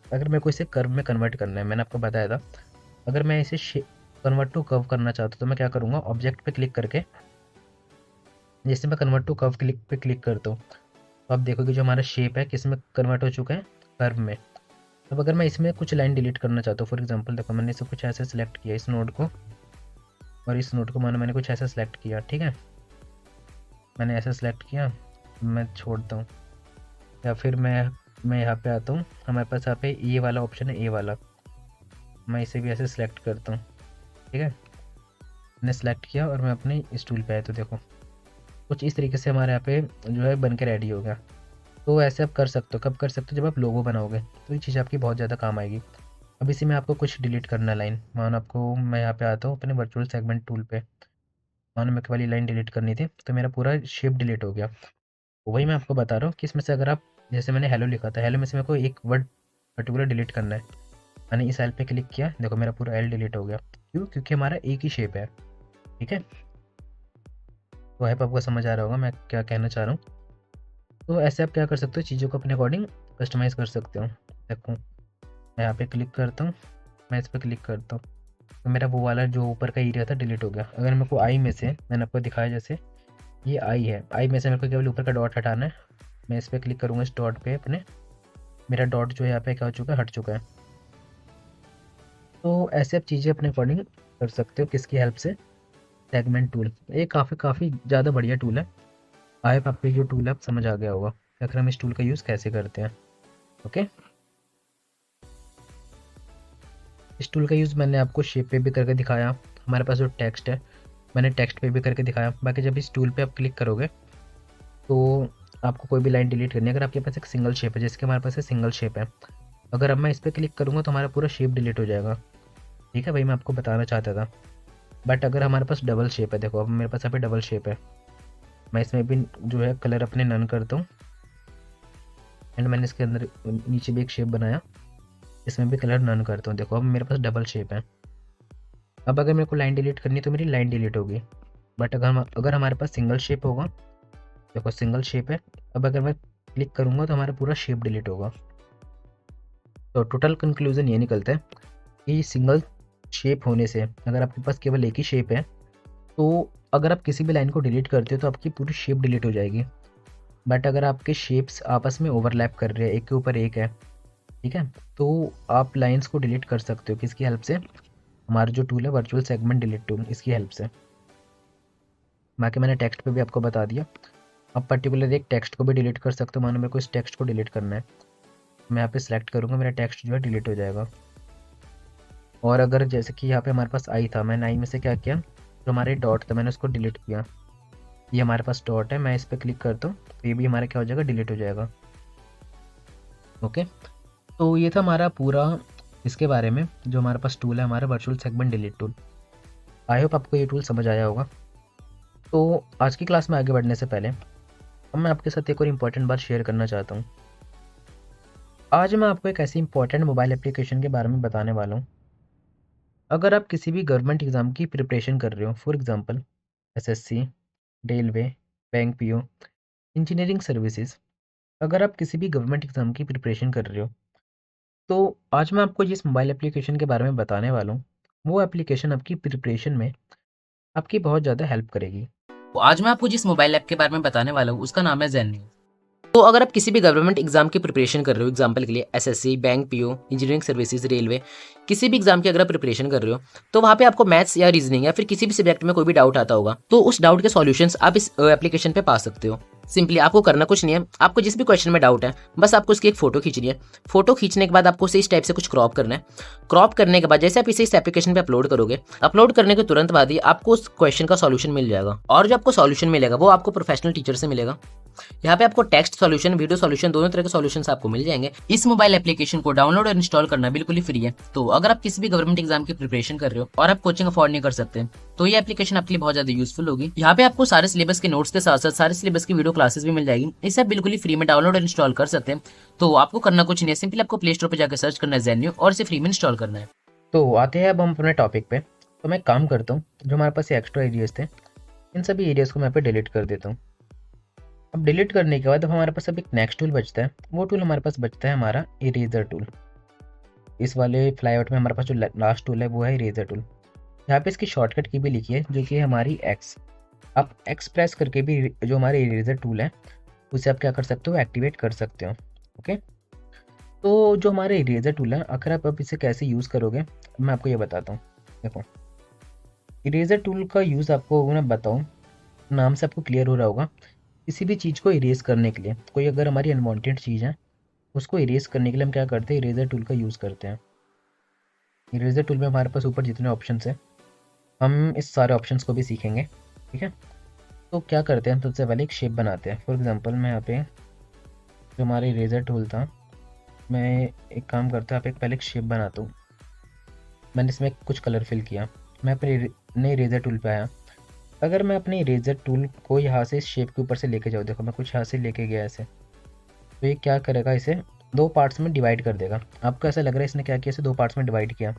अगर मेरे को इसे कर्व में कन्वर्ट करना है, मैंने आपको बताया था, अगर मैं इसे कन्वर्ट टू कर्व करना चाहता हूँ तो मैं क्या करूँगा, ऑब्जेक्ट पे क्लिक करके, जैसे मैं कन्वर्ट टू कर्व क्लिक पे क्लिक करता हूँ, तो आप देखोगे जो हमारा शेप है किस में कन्वर्ट हो चुका है, कर्व में। अब अगर मैं इसमें कुछ लाइन डिलीट करना चाहता हूँ, फॉर एग्जाम्पल देखो मैंने इसे कुछ ऐसे सेलेक्ट किया, इस नोड को, और इस नोड को मानो मैंने कुछ ऐसा सेलेक्ट किया। ठीक है, मैंने ऐसा सेलेक्ट किया, मैं छोड़ता हूँ, या फिर मैं यहाँ पे आता हूँ, हमारे पास यहाँ पे ये वाला ऑप्शन है, ए वाला, मैं इसे भी ऐसे सेलेक्ट करता हूँ। ठीक है, मैंने सेलेक्ट किया और मैं अपने इस टूल पे आया, तो देखो कुछ इस तरीके से हमारे यहाँ पे जो है बन के रेडी हो गया। तो ऐसे आप कर सकते हो, कब कर सकते हो, जब आप लोगो बनाओगे, तो ये चीज़ आपकी बहुत ज़्यादा काम आएगी। अब इसी में आपको कुछ डिलीट करना है लाइन, मानो आपको, मैं यहाँ पे आता हूँ अपने वर्चुअल सेगमेंट टूल पे, मानो मेरे को वाली लाइन डिलीट करनी थी, तो मेरा पूरा शेप डिलीट हो गया। वही मैं आपको बता रहा हूँ कि इसमें से अगर आप, जैसे मैंने हेलो लिखा था, हेलो में से मेरे को एक वर्ड पर्टिकुलर डिलीट करना है, मैंने इस एल पे क्लिक किया, देखो मेरा पूरा एल डिलीट हो गया। क्यों? क्योंकि हमारा एक ही शेप है। ठीक है, तो आई होप आपको समझ आ रहा होगा मैं क्या कहना चाह रहा हूँ। तो ऐसे आप क्या कर सकते हो, चीज़ों को अपने अकॉर्डिंग कस्टमाइज़ कर सकते हो। देखो मैं यहाँ पे क्लिक करता हूँ, मैं इस पर क्लिक करता हूँ, तो मेरा वो वाला जो ऊपर का एरिया था डिलीट हो गया। अगर मेरे को आई में से, मैंने आपको दिखाया जैसे ये आई है, आई में से मेरे को केवल ऊपर का डॉट हटाना है। मैं इस पर क्लिक करूँगा, इस डॉट पे अपने, मेरा डॉट जो है यहाँ पे क्या हो चुका है, हट चुका है। तो ऐसे आप चीज़ें अपने अकॉर्डिंग कर सकते हो, किसकी हेल्प से, सेगमेंट टूल। ये काफ़ी ज़्यादा बढ़िया टूल है। आई होप आपको ये टूल आप समझ आ गया होगा कि आखिर हम इस टूल का यूज़ कैसे करते हैं। ओके, इस टूल का यूज़ मैंने आपको शेप पे भी करके दिखाया, हमारे पास जो टेक्स्ट है मैंने टेक्स्ट पे भी करके दिखाया। बाकी जब इस टूल पे आप क्लिक करोगे तो आपको कोई भी लाइन डिलीट करनी है। अगर आपके पास एक सिंगल शेप है, जैसे कि हमारे पास सिंगल शेप है, अगर अब मैं इस पर क्लिक करूँगा तो हमारा पूरा शेप डिलीट हो जाएगा। ठीक है भाई, मैं आपको बताना चाहता था। बट अगर हमारे पास डबल शेप है, देखो अब मेरे पास यहाँ पे डबल शेप है, मैं इसमें भी जो है कलर अपने नन करता हूँ, एंड मैंने इसके अंदर नीचे भी एक शेप बनाया, इसमें भी कलर नन करता हूँ। देखो अब मेरे पास डबल शेप है। अब अगर मेरे को लाइन डिलीट करनी है तो मेरी लाइन डिलीट होगी। बट अगर हमारे पास सिंगल शेप होगा, देखो सिंगल शेप है, अब अगर मैं क्लिक करूँगा तो हमारा पूरा शेप डिलीट होगा। तो टोटल कंक्लूजन ये निकलता है कि सिंगल शेप होने से, अगर आपके पास केवल एक ही शेप है, तो अगर आप किसी भी लाइन को डिलीट करते हो तो आपकी पूरी शेप डिलीट हो जाएगी। बट अगर आपके शेप्स आपस में ओवरलैप कर रहे हैं, एक के ऊपर एक है, ठीक है, तो आप लाइंस को डिलीट कर सकते हो। किसकी हेल्प से, हमारा जो टूल है वर्चुअल सेगमेंट डिलीट टूल, इसकी हेल्प से। बाकी मैंने टेक्स्ट पे भी आपको बता दिया। अब पर्टिकुलर एक टेक्स्ट को भी डिलीट कर सकते हो। मानो मेरे को इस टेक्स्ट को डिलीट करना है, मैं यहाँ पे सिलेक्ट करूँगा, मेरा टेक्स्ट जो है डिलीट हो जाएगा। और अगर जैसे कि यहाँ पे हमारे पास आई था, मैंने आई में से क्या किया, जो हमारे डॉट था मैंने उसको डिलीट किया। ये हमारे पास डॉट है, मैं इस पर क्लिक करता हूँ तो ये भी हमारा क्या हो जाएगा, डिलीट हो जाएगा। ओके, तो ये था हमारा पूरा इसके बारे में, जो हमारे पास टूल है हमारा virtual segment delete tool. I hope आपको ये टूल समझ आया होगा। तो आज की क्लास में आगे बढ़ने से पहले अब मैं आपके साथ एक और इम्पॉर्टेंट बात शेयर करना चाहता हूँ। आज मैं आपको एक ऐसी इंपॉर्टेंट मोबाइल एप्लीकेशन के बारे में बताने वाला हूँ। अगर आप किसी भी गवर्नमेंट एग्ज़ाम की प्रिपरेशन कर रहे हो, for example SSC, railway, bank PO, engineering services, अगर आप किसी भी गवर्नमेंट एग्ज़ाम की प्रिपरेशन कर रहे हो, तो आज मैं आपको जिस मोबाइल एप्लीकेशन के बारे में बताने वाला हूँ, वो एप्लीकेशन आपकी प्रिपरेशन में आपकी बहुत ज़्यादा हेल्प करेगी। तो आज मैं आपको जिस मोबाइल ऐप के बारे में बताने वाला हूँ उसका नाम है ज़ेन। तो अगर आप किसी भी गवर्नमेंट एग्जाम की प्रिपरेशन कर रहे हो, एग्जाम्पल के लिए SSC, bank PO, engineering services, railway, किसी भी एग्जाम की अगर आप प्रिपरेशन कर रहे हो, तो वहाँ पे आपको मैथ्स या रीजनिंग या फिर किसी भी सब्जेक्ट में कोई भी डाउट आता होगा, तो उस डाउट के सॉल्यूशंस आप इस एप्लीकेशन पे पा सकते हो। सिंपली आपको करना कुछ नहीं है, आपको जिस भी क्वेश्चन में डाउट है बस आपको उसकी एक फोटो खींचनी है। फोटो खींचने के बाद आपको उसे इस टाइप से कुछ क्रॉप करना है। क्रॉप करने के बाद जैसे आप इसे इस एप्लीकेशन पे अपलोड करोगे, अपलोड करने के तुरंत बाद ही आपको उस क्वेश्चन का सॉल्यूशन मिल जाएगा। और जो आपको सॉल्यूशन मिलेगा वो आपको प्रोफेशनल टीचर से मिलेगा। यहाँ पे आपको टेक्स्ट सॉल्यूशन, वीडियो सॉल्यूशन, दोनों तरह के सॉल्यूशंस आपको मिल जाएंगे। इस मोबाइल एप्लीकेशन को डाउनलोड और इंस्टॉल करना बिल्कुल ही फ्री है। तो अगर आप किसी भी गवर्नमेंट एग्जाम की प्रिपरेशन कर रहे हो और आप कोचिंग अफोर्ड नहीं कर सकते, तो ये एप्लीकेशन आपके लिए बहुत ज्यादा यूजफुल होगी। यहाँ पे आपको सारे सिलेबस के नोट्स के साथ साथ सारे सिलेबस की वीडियो क्लासेस भी मिल जाएगी। इसे आप बिल्कुल ही फ्री में डाउनलोड और इंस्टॉल कर सकते हैं। तो आपको करना कुछ नहीं है, सिंपली आपको प्ले स्टोर पर जाकर सर्च करना है ज़ेन्यू और इसे फ्री में इंस्टॉल करना है। तो आते हैं अब हम अपने टॉपिक पे। तो मैं काम करता हूँ, जो हमारे पास ये एक्स्ट्रा एरियाज थे, इन सभी एरियाज़ को मैं पे डिलीट कर देता हूँ। अब डिलीट करने के बाद अब हमारे पास अब एक नेक्स्ट टूल बचता है। वो टूल हमारे पास बचता है हमारा इरेजर टूल। इस वाले फ्लाईआउट में हमारे पास जो लास्ट टूल है वो है इरेजर टूल। यहाँ पे इसकी शॉर्टकट की भी लिखी है जो कि है हमारी एक्स। आप एक्स प्रेस करके भी जो हमारे इरेजर टूल है उसे आप क्या कर सकते हो, एक्टिवेट कर सकते हो। ओके, तो जो हमारे इरेजर टूल है, अगर आप अब इसे कैसे यूज़ करोगे मैं आपको ये बताता हूँ। देखो, इरेजर टूल का यूज़ आपको मैं बताऊँ, नाम से आपको क्लियर हो रहा होगा। किसी भी चीज़ को इरेज करने के लिए, कोई अगर हमारी अनवांटेड चीज़ है उसको इरेज करने के लिए हम क्या करते हैं, इरेजर टूल का यूज़ करते हैं। इरेजर टूल में हमारे पास ऊपर जितने ऑप्शंस हैं, हम इस सारे ऑप्शंस को भी सीखेंगे। ठीक है, तो क्या करते हैं, हम सबसे पहले एक शेप बनाते हैं। फॉर एग्जांपल मैं यहाँ पे जो हमारा इरेजर टूल था, मैं एक काम करता हूँ, यहाँ पे पहले एक शेप बनाता हूँ। मैंने इसमें कुछ कलर फिल किया, मैं अपने नए इरेजर टूल पे आया। अगर मैं अपने इरेजर टूल को यहाँ से इस शेप के ऊपर से लेके जाऊँ, देखो मैं कुछ यहाँ से लेके गया ऐसे, तो ये क्या करेगा, इसे दो पार्ट्स में डिवाइड कर देगा। आपको ऐसा लग रहा है इसने क्या किया, इसे दो पार्ट्स में डिवाइड किया,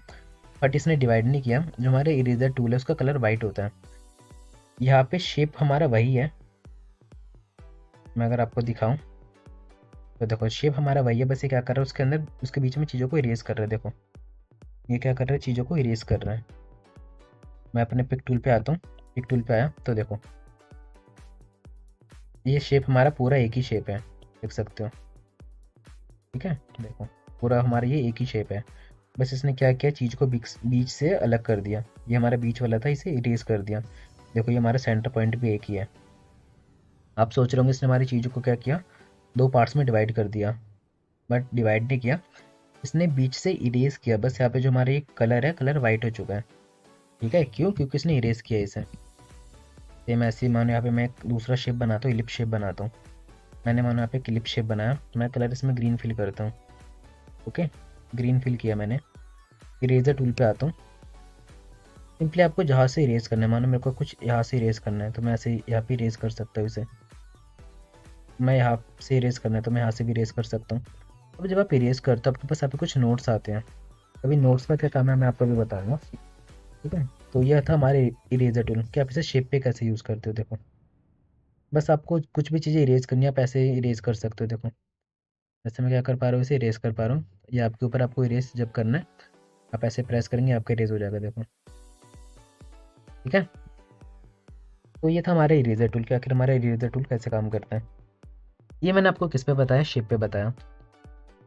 बट इसने डिवाइड नहीं किया। जो हमारे इरेजर टूल है उसका कलर वाइट होता है। यहाँ पे शेप हमारा वही है, मैं अगर आपको दिखाऊं, तो देखो शेप हमारा वही है, बस ये क्या कर रहा है उसके अंदर उसके बीच में चीज़ों को इरेज कर रहा है। देखो ये क्या कर रहा है, चीज़ों को इरेज कर रहा है। मैं अपने पिक टूल पे आता हूँ, पिक टूल पे आया तो देखो ये शेप हमारा पूरा एक ही शेप है, देख सकते हो। ठीक है, देखो पूरा हमारा ये एक ही शेप है, बस इसने क्या किया, चीज़ को बीच से अलग कर दिया। ये हमारा बीच वाला था, इसे इरेज कर दिया। देखो ये हमारा सेंटर पॉइंट भी एक ही है। आप सोच रहे होंगे इसने हमारी चीज़ों को क्या किया, दो पार्ट्स में डिवाइड कर दिया, बट डिवाइड नहीं किया, इसने बीच से इरेज किया। बस यहाँ पे जो हमारा ये कलर है, कलर वाइट हो चुका है। ठीक है, क्यों, क्योंकि इसने इरेज किया इसे। सेम ऐसे ही मानो यहाँ पे मैं एक दूसरा शेप बनाता हूँ, इलिप्स शेप बनाता हूँ। मैंने मानो यहाँ पे एक इलिप्स शेप बनाया, तो मैं कलर इसमें ग्रीन फिल करता हूँ। ओके, ग्रीन फिल किया मैंने। इरेजर टूल पे आता हूँ। सिंपली आपको जहाँ से इरेज करना है, मानो मेरे को कुछ यहाँ से इरेज करना है तो मैं ऐसे यहाँ पे इरेज कर सकता हूँ इसे। मैं यहाँ से इरेज करना है तो मैं यहाँ से भी इरेज कर सकता हूँ। अब जब आप इरेज करते हो आपके पास यहाँ पे कुछ नोट्स आते हैं। अभी नोट्स में क्या काम है मैं आपको भी बताऊंगा। ठीक है, तो यह था हमारे इरेजर टूल कि आप इसे शेप पे कैसे यूज़ करते हो। देखो बस आपको कुछ भी चीज़ें इरेज करनी है, आप ऐसे इरेज कर सकते हो। देखो जैसे मैं क्या कर पा रहा हूँ, इसे इरेज कर पा रहा हूँ। ये आपके ऊपर, आपको इरेज जब करना है आप ऐसे प्रेस करेंगे, आपका इरेज हो जाएगा। देखो ठीक है, तो ये था हमारा इरेजर टूल कि आखिर हमारा इरेजर टूल कैसे काम करता है। ये मैंने आपको किस पे बताया, शेप पे बताया।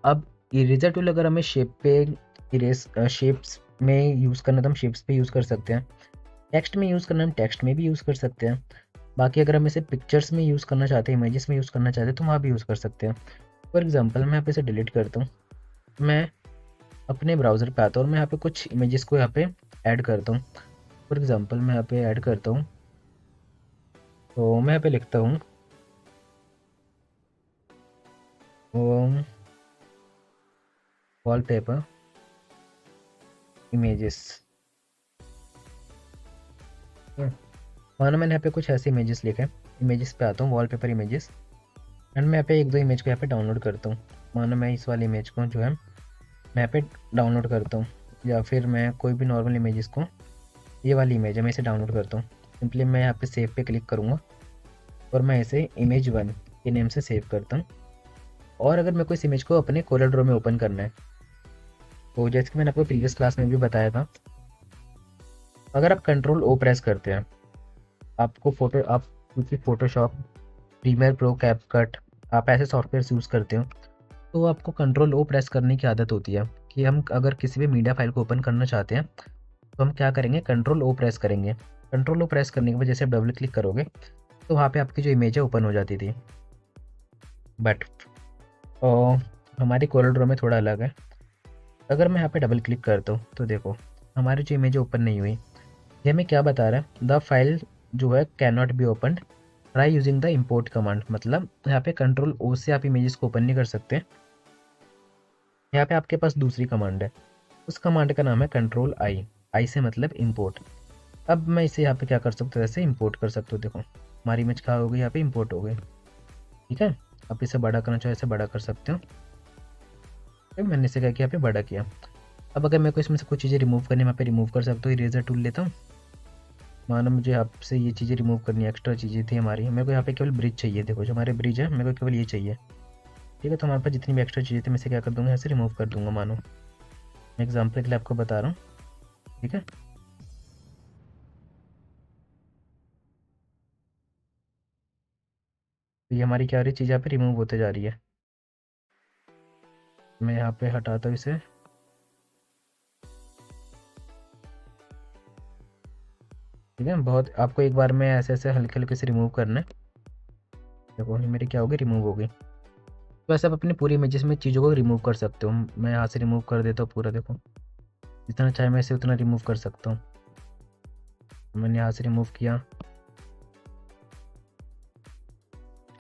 अब इरेजर टूल अगर हमें शेप पे इरेज शेप्स में यूज़ करना तो हम शेप्स पे यूज़ कर सकते हैं। टेक्स्ट में यूज़ करना हम टेक्स्ट में भी यूज़ कर सकते हैं। बाकी अगर हम इसे पिक्चर्स में यूज़ करना चाहते हैं, इमेजेस में यूज़ करना चाहते हैं तो वहाँ भी यूज़ कर सकते हैं। फॉर एग्जांपल मैं यहाँ पे इसे डिलीट करता हूँ, मैं अपने ब्राउज़र पे आता हूँ और मैं यहाँ पे कुछ इमेजेस को यहाँ पे ऐड करता हूँ। फॉर एग्जांपल मैं यहाँ पे ऐड करता हूँ, तो मैं यहाँ पे लिखता हूँ वॉलपेपर इमेजेस। मानो मैंने यहाँ पे कुछ ऐसे इमेजेस लिखे, इमेजेस पे आता हूँ, वॉलपेपर इमेजेस, एंड मैं यहाँ पे एक दो इमेज को यहाँ पे डाउनलोड करता हूँ। मानो मैं इस वाली इमेज को जो है मैं यहाँ पे डाउनलोड करता हूँ, या फिर मैं कोई भी नॉर्मल इमेजेस को, ये वाली इमेज है मैं इसे डाउनलोड करता हूँ। सिंपली मैं यहाँ पे सेव पे क्लिक करूँगा और मैं इसे इमेज 1 के नेम से सेव करता हूँ। और अगर मेरे को इस इमेज को अपने कोलर ड्रॉ में ओपन करना है, तो जैसे कि मैंने आपको प्रीवियस क्लास में भी बताया था, अगर आप कंट्रोल ओ प्रेस करते हैं, आपको फोटो, आप क्योंकि फोटोशॉप, प्रीमियर प्रो, कैपकट, आप ऐसे सॉफ्टवेयर यूज़ करते हो तो आपको कंट्रोल ओ प्रेस करने की आदत होती है कि हम अगर किसी भी मीडिया फाइल को ओपन करना चाहते हैं तो हम क्या करेंगे, कंट्रोल ओ प्रेस करेंगे। कंट्रोल ओ प्रेस करने के बाद जैसे आप डबल क्लिक करोगे तो वहाँ पे आपकी जो इमेज है ओपन हो जाती थी। बट हमारी कोरल ड्रॉ में थोड़ा अलग है। अगर मैं यहाँ पे डबल क्लिक करता हूँ तो देखो हमारी जो इमेज ओपन नहीं हुई। ये हमें क्या बता रहा है, द फाइल जो है can not be open, try using the import command. मतलब यहाँ पे कंट्रोल ओ से आप इमेजेस को ओपन नहीं कर सकते, यहाँ पे आपके पास दूसरी कमांड है, उस कमांड का नाम है कंट्रोल आई। आई से मतलब इम्पोर्ट। अब मैं इसे यहाँ पे क्या कर सकता हूँ, ऐसे इम्पोर्ट कर सकता हूँ। देखो हमारी इमेज कहाँ हो गई, यहाँ पे इम्पोर्ट हो गई। ठीक है, आप इसे बड़ा करना चाहो ऐसे बड़ा कर सकते हो। फिर मैंने इसे क्या किया, यहाँ पे बड़ा किया। अब अगर मेरे को इसमें से कुछ चीज़ें रिमूव करनी है, मैं पे रिमूव कर सकता हूँ। इरेजर टूल लेता हूँ, मानो मुझे आपसे ये चीज़ें रिमूव करनी है, एक्स्ट्रा चीज़ें थी हमारी, मेरे को यहाँ पे केवल ब्रिज चाहिए। देखो जो हमारे ब्रिज है मेरे को केवल ये चाहिए। ठीक है, तो हमारे पास जितनी भी एक्स्ट्रा चीज़ें थी मैं इसे क्या कर दूँगा, ऐसे रिमूव कर दूँगा। मानो मैं एग्जाम्पल के लिए आपको बता रहा हूँ। ठीक है, तो ये हमारी क्या हो रही चीज़ यहाँ पे रिमूव होते जा रही है। मैं यहाँ पे हटाता हूँ इसे। ठीक है, बहुत आपको एक बार में ऐसे ऐसे हल्के हल्के से रिमूव करना है। देखो ये मेरी क्या हो गई, रिमूव हो गई। तो ऐसे आप अपनी पूरी इमेजेस में चीज़ों को रिमूव कर सकते हो। मैं यहाँ से रिमूव कर देता हूँ पूरा। देखो जितना चाहे मैं इसे उतना रिमूव कर सकता हूँ। मैंने यहाँ से रिमूव किया,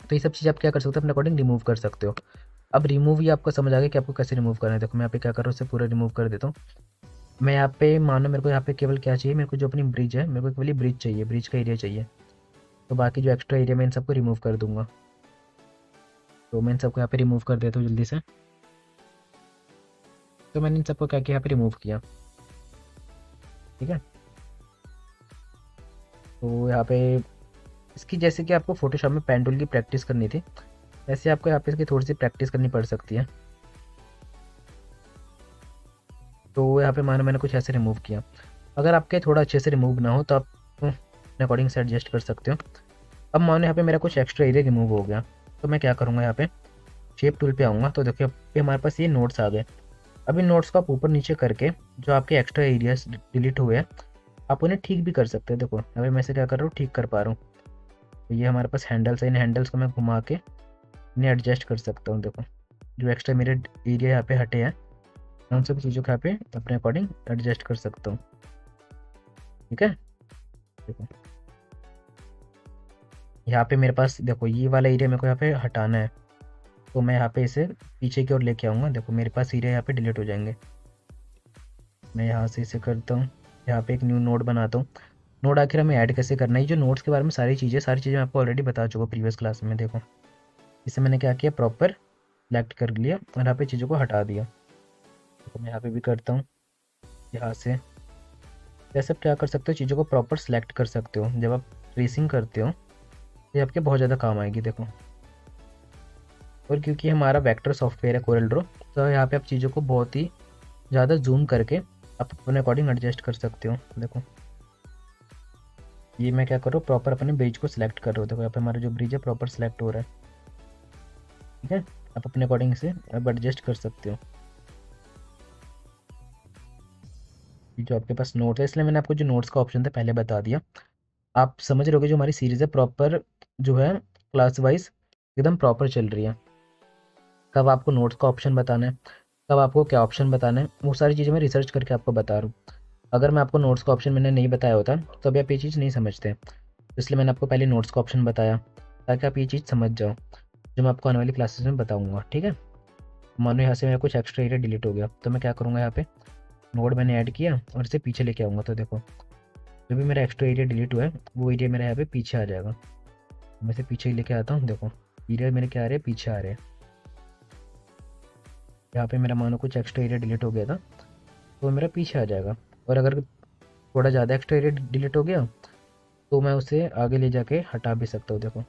तो ये सब चीज़ आप क्या कर सकते हो, अपने अकॉर्डिंग रिमूव कर सकते हो। अब रिमूव ये आपको समझ आ गया कि आपको कैसे रिमूव करना है। देखो मैं यहाँ पे क्या कर रहा हूँ, इसे पूरा रिमूव कर देता हूँ। मैं यहाँ पे मानो मेरे को यहाँ पे केवल क्या चाहिए, मेरे को जो अपनी ब्रिज है मेरे को केवल ब्रिज चाहिए, ब्रिज का एरिया चाहिए। तो बाकी जो एक्स्ट्रा एरिया मैं इन सबको रिमूव कर दूंगा। तो मैं इन सबको यहाँ पे रिमूव कर देता हूँ जल्दी से। तो मैंने इन सबको क्या किया, यहाँ पे रिमूव किया। ठीक है, तो यहाँ पे इसकी जैसे कि आपको फोटोशॉप में पेन टूल की प्रैक्टिस करनी थी, ऐसे आपको यहाँ पे इसकी थोड़ी सी प्रैक्टिस करनी पड़ सकती है। तो यहाँ पे मानो मैंने कुछ ऐसे रिमूव किया। अगर आपके थोड़ा अच्छे से रिमूव ना हो तो आप अपने अकॉर्डिंग से एडजस्ट कर सकते हो। अब मानो यहाँ पे मेरा कुछ एक्स्ट्रा एरिया रिमूव हो गया, तो मैं क्या करूँगा, यहाँ पे शेप टूल पे आऊँगा। तो देखिए अब हमारे पास ये नोट्स आ गए। अब इन नोट्स को आप ऊपर नीचे करके जो आपके एक्स्ट्रा एरियाज डिलीट हुए हैं आप उन्हें ठीक भी कर सकते हैं। देखो अभी मैं इसे क्या कर रहा हूँ, ठीक कर पा रहा हूँ। तो ये हमारे पास हैंडल्स है, इन हैंडल्स को मैं घुमा के इन्हें एडजस्ट कर सकता हूँ। देखो जो एक्स्ट्रा मेरे एरिया यहाँ पे हटे हैं उन सब चीज़ों को यहाँ पे अपने अकॉर्डिंग एडजस्ट कर सकता हूँ। ठीक है, देखो यहाँ पे मेरे पास देखो ये वाला एरिया मेरे को यहाँ पे हटाना है, तो मैं यहाँ पे इसे पीछे की ओर लेके आऊँगा। देखो मेरे पास एरिया यहाँ पे डिलीट हो जाएंगे। मैं यहाँ से इसे करता हूँ, यहाँ पे एक न्यू नोड बनाता हूँ। नोड आखिर हमें ऐड कैसे करना है, ये जो नोड्स के बारे में सारी चीज़ें मैं आपको ऑलरेडी बता चुका प्रीवियस क्लास में। देखो इसे मैंने क्या किया, प्रॉपर सेलेक्ट कर लिया और यहाँ पे चीज़ों को हटा दिया। तो मैं यहाँ पे भी करता हूँ, यहाँ से जैसे आप क्या कर सकते हो, चीज़ों को प्रॉपर सेलेक्ट कर सकते हो। जब आप ट्रेसिंग करते हो तो ये आपके बहुत ज़्यादा काम आएगी। देखो और क्योंकि हमारा वेक्टर सॉफ्टवेयर है कोरल ड्रॉ, तो यहाँ पे आप चीज़ों को बहुत ही ज़्यादा जूम करके आप अपने अकॉर्डिंग एडजस्ट कर सकते हो। देखो ये मैं क्या कर रहा हूँ, प्रॉपर अपने ब्रिज को सिलेक्ट कर रहा हूँ। देखो यहाँ पे हमारा जो ब्रिज है प्रॉपर सिलेक्ट हो रहा है। ठीक है, आप अपने अकॉर्डिंग से अब एडजस्ट कर सकते हो। ये जो आपके पास नोट्स है, इसलिए मैंने आपको जो नोट्स का ऑप्शन था पहले बता दिया। आप समझ रहे होगे जो हमारी सीरीज़ है प्रॉपर जो है क्लास वाइज एकदम प्रॉपर चल रही है। कब आपको नोट्स का ऑप्शन बताना है, कब आपको क्या ऑप्शन बताना है, वो सारी चीज़ें मैं रिसर्च करके आपको बता रहा हूँ। अगर मैं आपको नोट्स का ऑप्शन मैंने नहीं बताया होता तो अभी आप ये चीज़ नहीं समझते, इसलिए मैंने आपको पहले नोट्स का ऑप्शन बताया ताकि आप ये चीज़ समझ जाओ जो मैं आपको आने वाली क्लासेस में बताऊँगा। ठीक है, मानो यहाँ से मेरा कुछ एक्स्ट्रा एरिया डिलीट हो गया, तो मैं क्या करूँगा, यहाँ पे नोड मैंने ऐड किया और इसे पीछे लेके आऊँगा। तो देखो जो भी मेरा एक्स्ट्रा एरिया डिलीट हुआ है वो एरिया मेरा यहाँ पे पीछे आ जाएगा। मैं इसे पीछे ही लेके आता हूँ। देखो एरिया मेरे क्या आ रहे हैं, पीछे आ रहे हैं। यहाँ पे मेरा मानो कुछ एक्स्ट्रा एरिया डिलीट हो गया था तो वो मेरा पीछे आ जाएगा। और अगर थोड़ा ज़्यादा एक्स्ट्रा एरिया डिलीट हो गया तो मैं उसे आगे ले जाके हटा भी सकता हूँ। देखो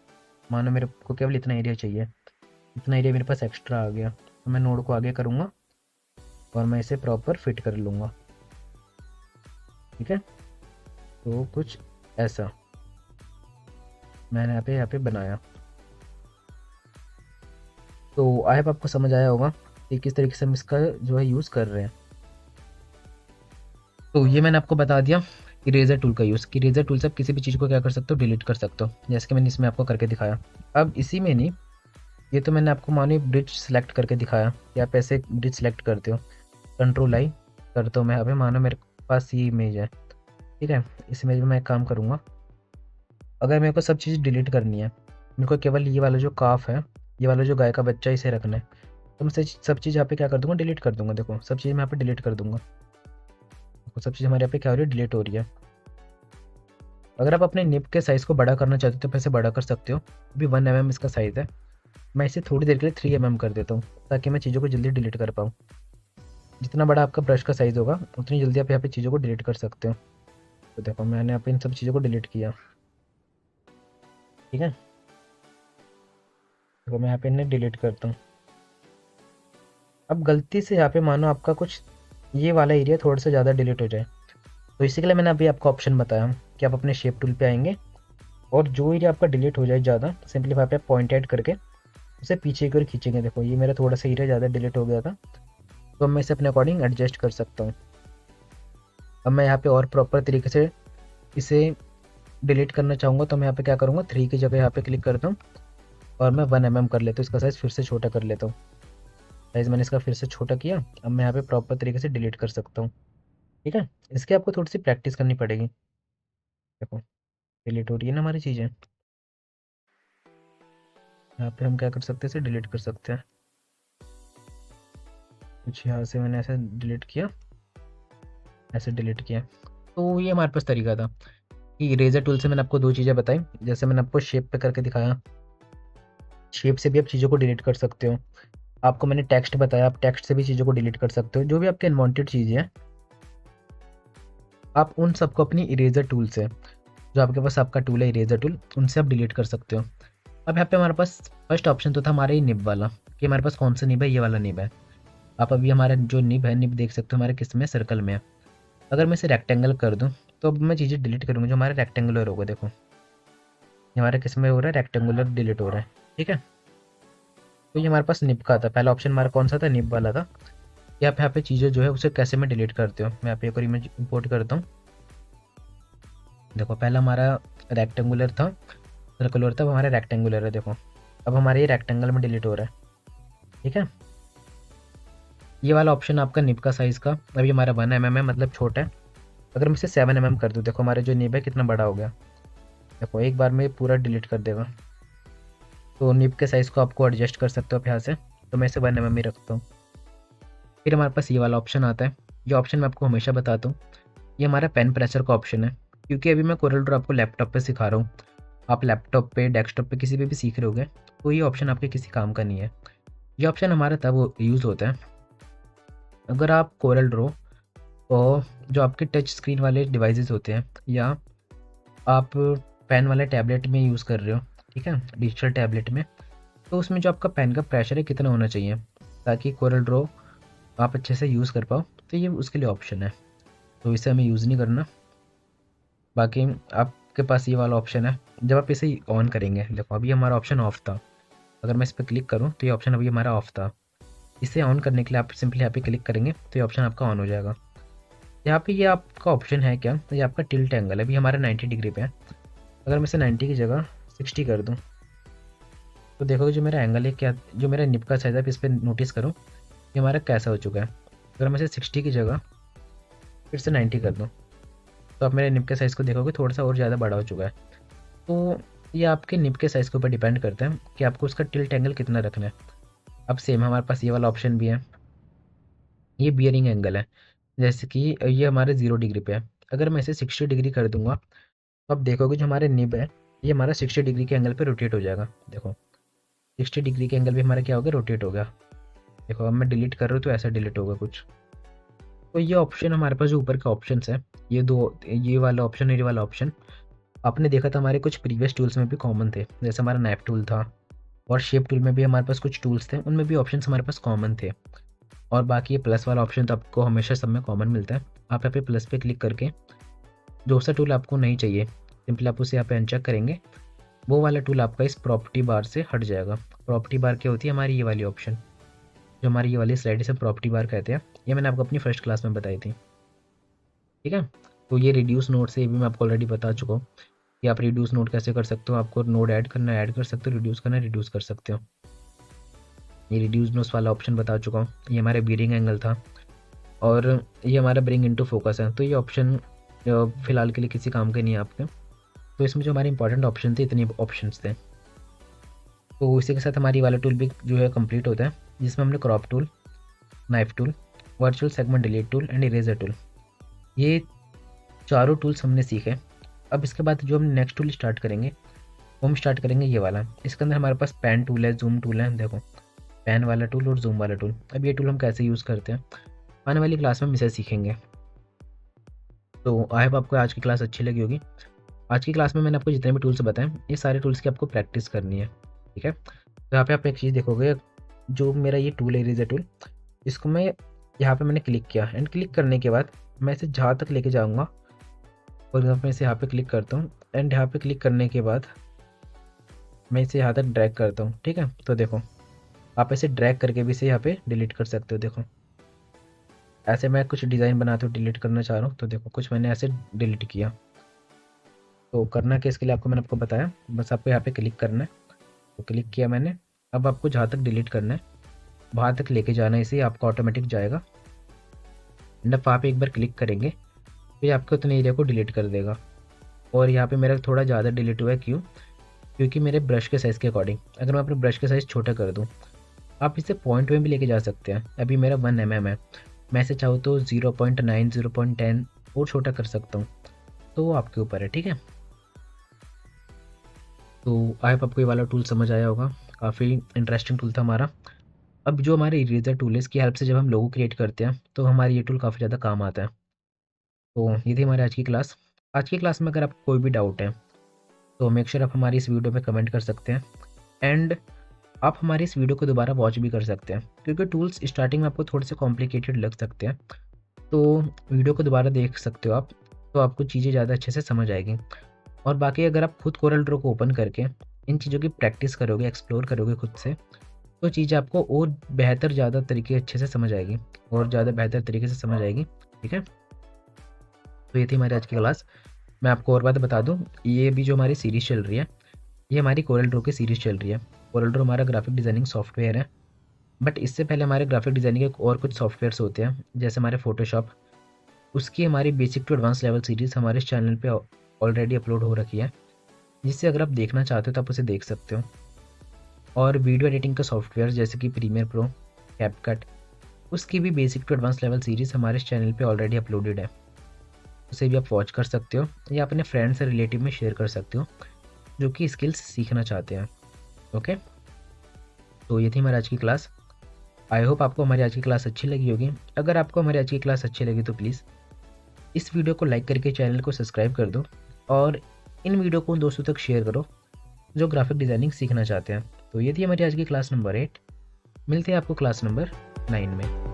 मानो मेरे को केवल इतना एरिया चाहिए, इतना एरिया मेरे पास एक्स्ट्रा आ गया, तो मैं नोड को आगे करूँगा और मैं इसे प्रॉपर फिट कर लूँगा। ठीक है, तो कुछ ऐसा मैंने यहाँ पे बनाया। तो आई होप आपको समझ आया होगा कि किस तरीके से हम इसका जो है यूज़ कर रहे हैं। तो ये मैंने आपको बता दिया इरेजर टूल का यूज़, कि इरेजर टूल से आप किसी भी चीज़ को क्या कर सकते हो, डिलीट कर सकते हो, जैसे कि मैंने इसमें आपको करके दिखाया। अब इसी में नहीं, ये तो मैंने आपको मानो ब्रिज सेलेक्ट करके दिखाया कि आप ऐसे ब्रिज सेलेक्ट करते हो, कंट्रोल आई करता हूँ मैं। यहाँ पे मानो मेरे पास ये इमेज है, ठीक है, इस इमेज में मैं एक काम करूँगा। अगर मेरे को सब चीज़ डिलीट करनी है, मेरे को केवल ये वाला जो काफ है, ये वाला जो गाय का बच्चा, इसे रखना है, तो मैं सब चीज़ यहाँ पे क्या कर दूँगा, डिलीट कर दूँगा। देखो सब चीज़ मैं यहाँ पे डिलीट कर दूँगा। देखो सब चीज़ हमारे यहाँ पे क्या हो रही है, डिलीट हो रही है। अगर आप अपने निब के साइज़ को बड़ा करना चाहते हो तो पैसे बड़ा कर सकते हो। अभी 1 mm इसका साइज़ है, मैं इसे थोड़ी देर के लिए 3 mm कर देता हूँ ताकि मैं चीज़ों को जल्दी डिलीट कर पाऊँ। जितना बड़ा आपका ब्रश का साइज़ होगा उतनी जल्दी आप यहाँ पे चीज़ों को डिलीट कर सकते हो। तो देखो मैंने यहाँ पे इन सब चीज़ों को डिलीट किया। ठीक है, देखो मैं यहाँ पे इन्हें डिलीट करता हूँ। अब गलती से यहाँ पे मानो आपका कुछ ये वाला एरिया थोड़ा सा ज़्यादा डिलीट हो जाए, तो इसी के लिए मैंने अभी आपको ऑप्शन बताया कि आप अपने शेप टूल पे आएंगे और जो एरिया आपका डिलीट हो जाए ज़्यादा, सिंपली वहाँ पे पॉइंट ऐड करके उसे पीछे की ओर खींचेंगे। देखो ये मेरा थोड़ा सा एरिया ज़्यादा डिलीट हो गया था, तो मैं इसे अपने अकॉर्डिंग एडजस्ट कर सकता हूँ। अब मैं यहाँ पे और प्रॉपर तरीके से इसे डिलीट करना चाहूँगा, तो मैं यहाँ पे क्या करूँगा, 3 की जगह यहाँ पे क्लिक करता हूँ और मैं 1 mm कर लेता हूँ। इसका साइज़ फिर से छोटा कर लेता हूँ। साइज़ मैंने इसका फिर से छोटा किया। अब मैं यहाँ पे प्रॉपर तरीके से डिलीट कर सकता हूँ। ठीक है, इसकी आपको थोड़ी सी प्रैक्टिस करनी पड़ेगी। देखो डिलीट हो रही है ना हमारी चीज़ें, यहाँ पे हम क्या कर सकते हैं, इसे डिलीट कर सकते हैं। कुछ यहाँ से मैंने ऐसे डिलीट किया, ऐसे डिलीट किया। तो ये हमारे पास तरीका था कि इरेजर टूल से मैंने आपको 2 चीज़ें बताई। जैसे मैंने आपको शेप पे करके दिखाया, शेप से भी आप चीज़ों को डिलीट कर सकते हो। आपको मैंने टेक्स्ट बताया, आप टेक्स्ट से भी चीज़ों को डिलीट कर सकते हो। जो भी आपके अनवांटेड चीज़ें हैं आप उन सबको अपनी इरेजर टूल से, जो आपके पास आपका टूल है इरेजर टूल, उनसे आप डिलीट कर सकते हो। अब यहाँ पे हमारे पास फर्स्ट ऑप्शन तो था हमारा ये निब वाला, कि हमारे पास कौन सा निब है, ये वाला निब है। आप अभी हमारा जो निब है, निब देख सकते हो हमारे किस में, सर्कल में है। अगर मैं इसे रेक्टेंगल कर दूँ तो अब मैं चीज़ें डिलीट करूँगा जो हमारा रेक्टेंगुलर होगा। देखो ये हमारा किस में हो रहा है, रेक्टेंगुलर डिलीट हो रहा है, ठीक है। तो ये हमारे पास निब का था, पहला ऑप्शन हमारा कौन सा था, निब वाला था। यहाँ पे चीज़ें जो है उसे कैसे मैं डिलीट करते हो, मैं यहाँ पे एक और इमेज इंपोर्ट करता हूँ। देखो पहला हमारा रेक्टेंगुलर था, सर्कुलर था, अब हमारा रेक्टेंगुलर है। देखो अब हमारे ये रेक्टेंगल में डिलीट हो रहा है, ठीक है। ये वाला ऑप्शन आपका निब का साइज़ का, अभी हमारा 1 mm है, मतलब छोटा है। अगर मैं इसे 7 mm कर दूँ, देखो हमारा जो निब है कितना बड़ा हो गया। देखो एक बार में पूरा डिलीट कर देगा। तो निब के साइज़ को आपको एडजस्ट कर सकते हो आप यहाँ से। तो मैं इसे 1 mm ही रखता हूँ। फिर हमारे पास ये वाला ऑप्शन आता है, ये ऑप्शन मैं आपको हमेशा बताता हूँ। ये हमारा पेन प्रेशर का ऑप्शन है, क्योंकि अभी मैं कोरल ड्रॉ आपको लैपटॉप पे सिखा रहा हूँ। आप लैपटॉप पे, डेस्कटॉप पे, किसी पे भी सीख रहे होगे, तो ये ऑप्शन आपके किसी काम का नहीं है। ये ऑप्शन हमारा तब यूज़ होता है अगर आप कोरल ड्रॉ और जो आपके टच स्क्रीन वाले डिवाइसेस होते हैं, या आप पेन वाले टैबलेट में यूज़ कर रहे हो, ठीक है, डिजिटल टैबलेट में, तो उसमें जो आपका पेन का प्रेशर है कितना होना चाहिए, ताकि कोरल ड्रॉ आप अच्छे से यूज़ कर पाओ। तो ये उसके लिए ऑप्शन है, तो इसे हमें यूज़ नहीं करना। बाकी आपके पास ये वाला ऑप्शन है, जब आप इसे ऑन करेंगे, देखो अभी हमारा ऑप्शन ऑफ था। अगर मैं इस पर क्लिक करूँ तो ये ऑप्शन अभी हमारा ऑफ था। इसे ऑन करने के लिए आप सिंपली यहाँ पे क्लिक करेंगे तो ये ऑप्शन आपका ऑन हो जाएगा। यहाँ पे ये आपका ऑप्शन है क्या, तो ये आपका टिल्ट एंगल है, अभी हमारा 90 डिग्री पे है। अगर मैं इसे 90 की जगह 60 कर दूँ तो देखोगे जो मेरा एंगल है, क्या जो मेरा निब का साइज़ है, इस पर नोटिस करो ये हमारा कैसा हो चुका है। अगर मैं इसे 60 की जगह फिर से 90 कर दूँ तो आप मेरे निब के साइज़ को देखोगे थोड़ा सा और ज़्यादा बड़ा हो चुका है। तो ये आपके निब के साइज़ के ऊपर डिपेंड करता है कि आपको उसका टिल्ट एंगल कितना रखना है। अब सेम हमारे पास ये वाला ऑप्शन भी है, ये बियरिंग एंगल है। जैसे कि ये हमारे 0 डिग्री पे है, अगर मैं इसे 60 डिग्री कर दूंगा तो अब देखोगे जो हमारे निब है ये हमारा 60 डिग्री के एंगल पे रोटेट हो जाएगा। देखो 60 डिग्री के एंगल पे हमारा क्या हो गया, रोटेट हो गया। देखो अब मैं डिलीट कर रहा हूँ तो ऐसा डिलीट होगा कुछ। तो ये ऑप्शन हमारे पास जो ऊपर के ऑप्शन है, ये दो, ये वाला ऑप्शन और ये वाला ऑप्शन, आपने देखा था हमारे कुछ प्रीवियस टूल्स में भी कॉमन थे। जैसे हमारा नैप टूल था और शेप टूल में भी हमारे पास कुछ टूल्स थे, उनमें भी ऑप्शन हमारे पास कॉमन थे। और बाकी ये प्लस वाला ऑप्शन तो आपको हमेशा सब में कॉमन मिलता है। आप यहाँ पे प्लस पे क्लिक करके जो सा टूल आपको नहीं चाहिए, सिंपली आप उसे यहाँ पे अनचेक करेंगे, वो वाला टूल आपका इस प्रॉपर्टी बार से हट जाएगा। प्रॉपर्टी बार क्या होती है, हमारी ये वाली ऑप्शन, जो हमारी ये वाली स्लाइड इसे प्रॉपर्टी बार कहते हैं। ये मैंने आपको अपनी फर्स्ट क्लास में बताई थी, ठीक है। तो ये रिड्यूस नोड से भी मैं आपको ऑलरेडी बता चुका हूँ कि आप रिड्यूस नोड कैसे कर सकते हो। आपको नोड ऐड करना है ऐड कर सकते हो, रिड्यूस करना है रिड्यूस कर सकते हो। ये रिड्यूस नोड्स वाला ऑप्शन बता चुका हूँ। ये हमारे बीरिंग एंगल था और ये हमारा ब्रिंग इनटू फोकस है। तो ये ऑप्शन फिलहाल के लिए किसी काम के नहीं है आपके। तो इसमें जो हमारे इंपॉर्टेंट ऑप्शन थे, इतने ऑप्शंस थे। तो इसी के साथ हमारी वाला टूल भी जो है कंप्लीट होता है, जिसमें हमने crop tool, knife tool, virtual segment delete tool and eraser tool, ये चारों टूल्स हमने सीखे। अब इसके बाद जो हम नेक्स्ट टूल स्टार्ट करेंगे, वो हम स्टार्ट करेंगे ये वाला। इसके अंदर हमारे पास पेन टूल है, जूम टूल है। देखो पेन वाला टूल और जूम वाला टूल। अब ये टूल हम कैसे यूज़ करते हैं, आने वाली क्लास में हम इसे सीखेंगे। तो आई होप आपको आज की क्लास अच्छी लगी होगी। आज की क्लास में मैंने आपको जितने भी टूल्स बताए, ये सारे टूल्स की आपको प्रैक्टिस करनी है, ठीक है। तो यहाँ पे आप एक चीज़ देखोगे, जो मेरा ये टूल है इरेजर टूल, इसको मैं यहाँ पे मैंने क्लिक किया एंड क्लिक करने के बाद मैं इसे जहाँ तक लेके जाऊँगा, और मैं इसे यहाँ पे क्लिक करता हूँ एंड यहाँ पे क्लिक करने के बाद मैं इसे यहाँ तक ड्रैग करता हूँ, ठीक है। तो देखो आप इसे ड्रैग करके भी इसे यहाँ पे डिलीट कर सकते हो। देखो ऐसे मैं कुछ डिज़ाइन बनाते हुए डिलीट करना चाह रहा हूँ, तो देखो कुछ मैंने ऐसे डिलीट किया। तो करना क्या इसके लिए आपको, मैंने आपको बताया, बस आपको यहाँ पे क्लिक करना है। तो क्लिक किया मैंने। अब आपको जहाँ तक डिलीट करना है वहाँ तक लेके जाना है, इसे आपका ऑटोमेटिक जाएगा। एंड आप वहाँ पे एक बार क्लिक करेंगे तो ये आपको उतने एरिया को डिलीट कर देगा। और यहाँ पे मेरा थोड़ा ज़्यादा डिलीट हुआ है, क्यों, क्योंकि मेरे ब्रश के साइज़ के अकॉर्डिंग, अगर मैं अपने ब्रश के साइज़ छोटा कर दूँ, आप इसे पॉइंट में भी लेके जा सकते हैं। अभी मेरा 1 mm है, मैं इसे चाहूँ तो 0.9, 0.10 और छोटा कर सकता हूँ। तो वो आपके ऊपर है, ठीक है। तो आई होप आपको ये वाला टूल समझ आया होगा, काफ़ी इंटरेस्टिंग टूल था हमारा। अब जो हमारे इरेजर टूल है, इसकी हेल्प से जब हम लोगो क्रिएट करते हैं तो हमारी ये टूल काफ़ी ज़्यादा काम आता है। तो ये थी हमारी आज की क्लास। आज की क्लास में अगर आपको कोई भी डाउट है तो मेक श्योर आप हमारी इस वीडियो में कमेंट कर सकते हैं। एंड आप हमारी इस वीडियो को दोबारा वॉच भी कर सकते हैं, क्योंकि टूल्स स्टार्टिंग में आपको थोड़े से कॉम्प्लिकेटेड लग सकते हैं, तो वीडियो को दोबारा देख सकते हो आप, तो आपको चीज़ें ज़्यादा अच्छे से समझ आएगी। और बाकी अगर आप खुद कोरल ड्रॉ को ओपन करके इन चीज़ों की प्रैक्टिस करोगे, एक्सप्लोर करोगे खुद से, तो चीज़ें आपको और बेहतर ज़्यादा तरीके अच्छे से समझ आएगी और ज़्यादा बेहतर तरीके से समझ आएगी। ठीक है, तो ये थी हमारी आज की क्लास। मैं आपको और बात बता दूँ, ये भी जो हमारी सीरीज़ चल रही है, ये हमारी कोरल ड्रॉ की सीरीज़ चल रही है। कोरल ड्रॉ हमारा ग्राफिक डिज़ाइनिंग सॉफ्टवेयर है, बट इससे पहले हमारे ग्राफिक डिज़ाइनिंग के और कुछ सॉफ्टवेयर्स होते हैं, जैसे हमारे फोटोशॉप। उसकी हमारी basic to advance level series हमारे इस चैनल पे ऑलरेडी अपलोड हो रखी है, जिससे अगर आप देखना चाहते हो तो आप उसे देख सकते हो। और वीडियो एडिटिंग का सॉफ्टवेयर जैसे कि प्रीमियर प्रो, कैपकट, उसकी भी basic to advance level series हमारे इस चैनल पे ऑलरेडी अपलोडेड है, उसे भी आप वॉच कर सकते हो या अपने फ्रेंड्स से रिलेटिव में शेयर कर सकते हो जो कि स्किल्स सीखना चाहते हैं। ओके, तो ये थी हमारी आज की क्लास। आई होप आपको हमारी आज की क्लास अच्छी लगी होगी। अगर आपको हमारी आज की क्लास अच्छी लगी तो प्लीज़ इस वीडियो को लाइक करके चैनल को सब्सक्राइब कर दो और इन वीडियो को उन दोस्तों तक शेयर करो जो ग्राफिक डिज़ाइनिंग सीखना चाहते हैं। तो ये थी हमारी आज की क्लास नंबर 8। मिलते हैं आपको क्लास नंबर 9 में।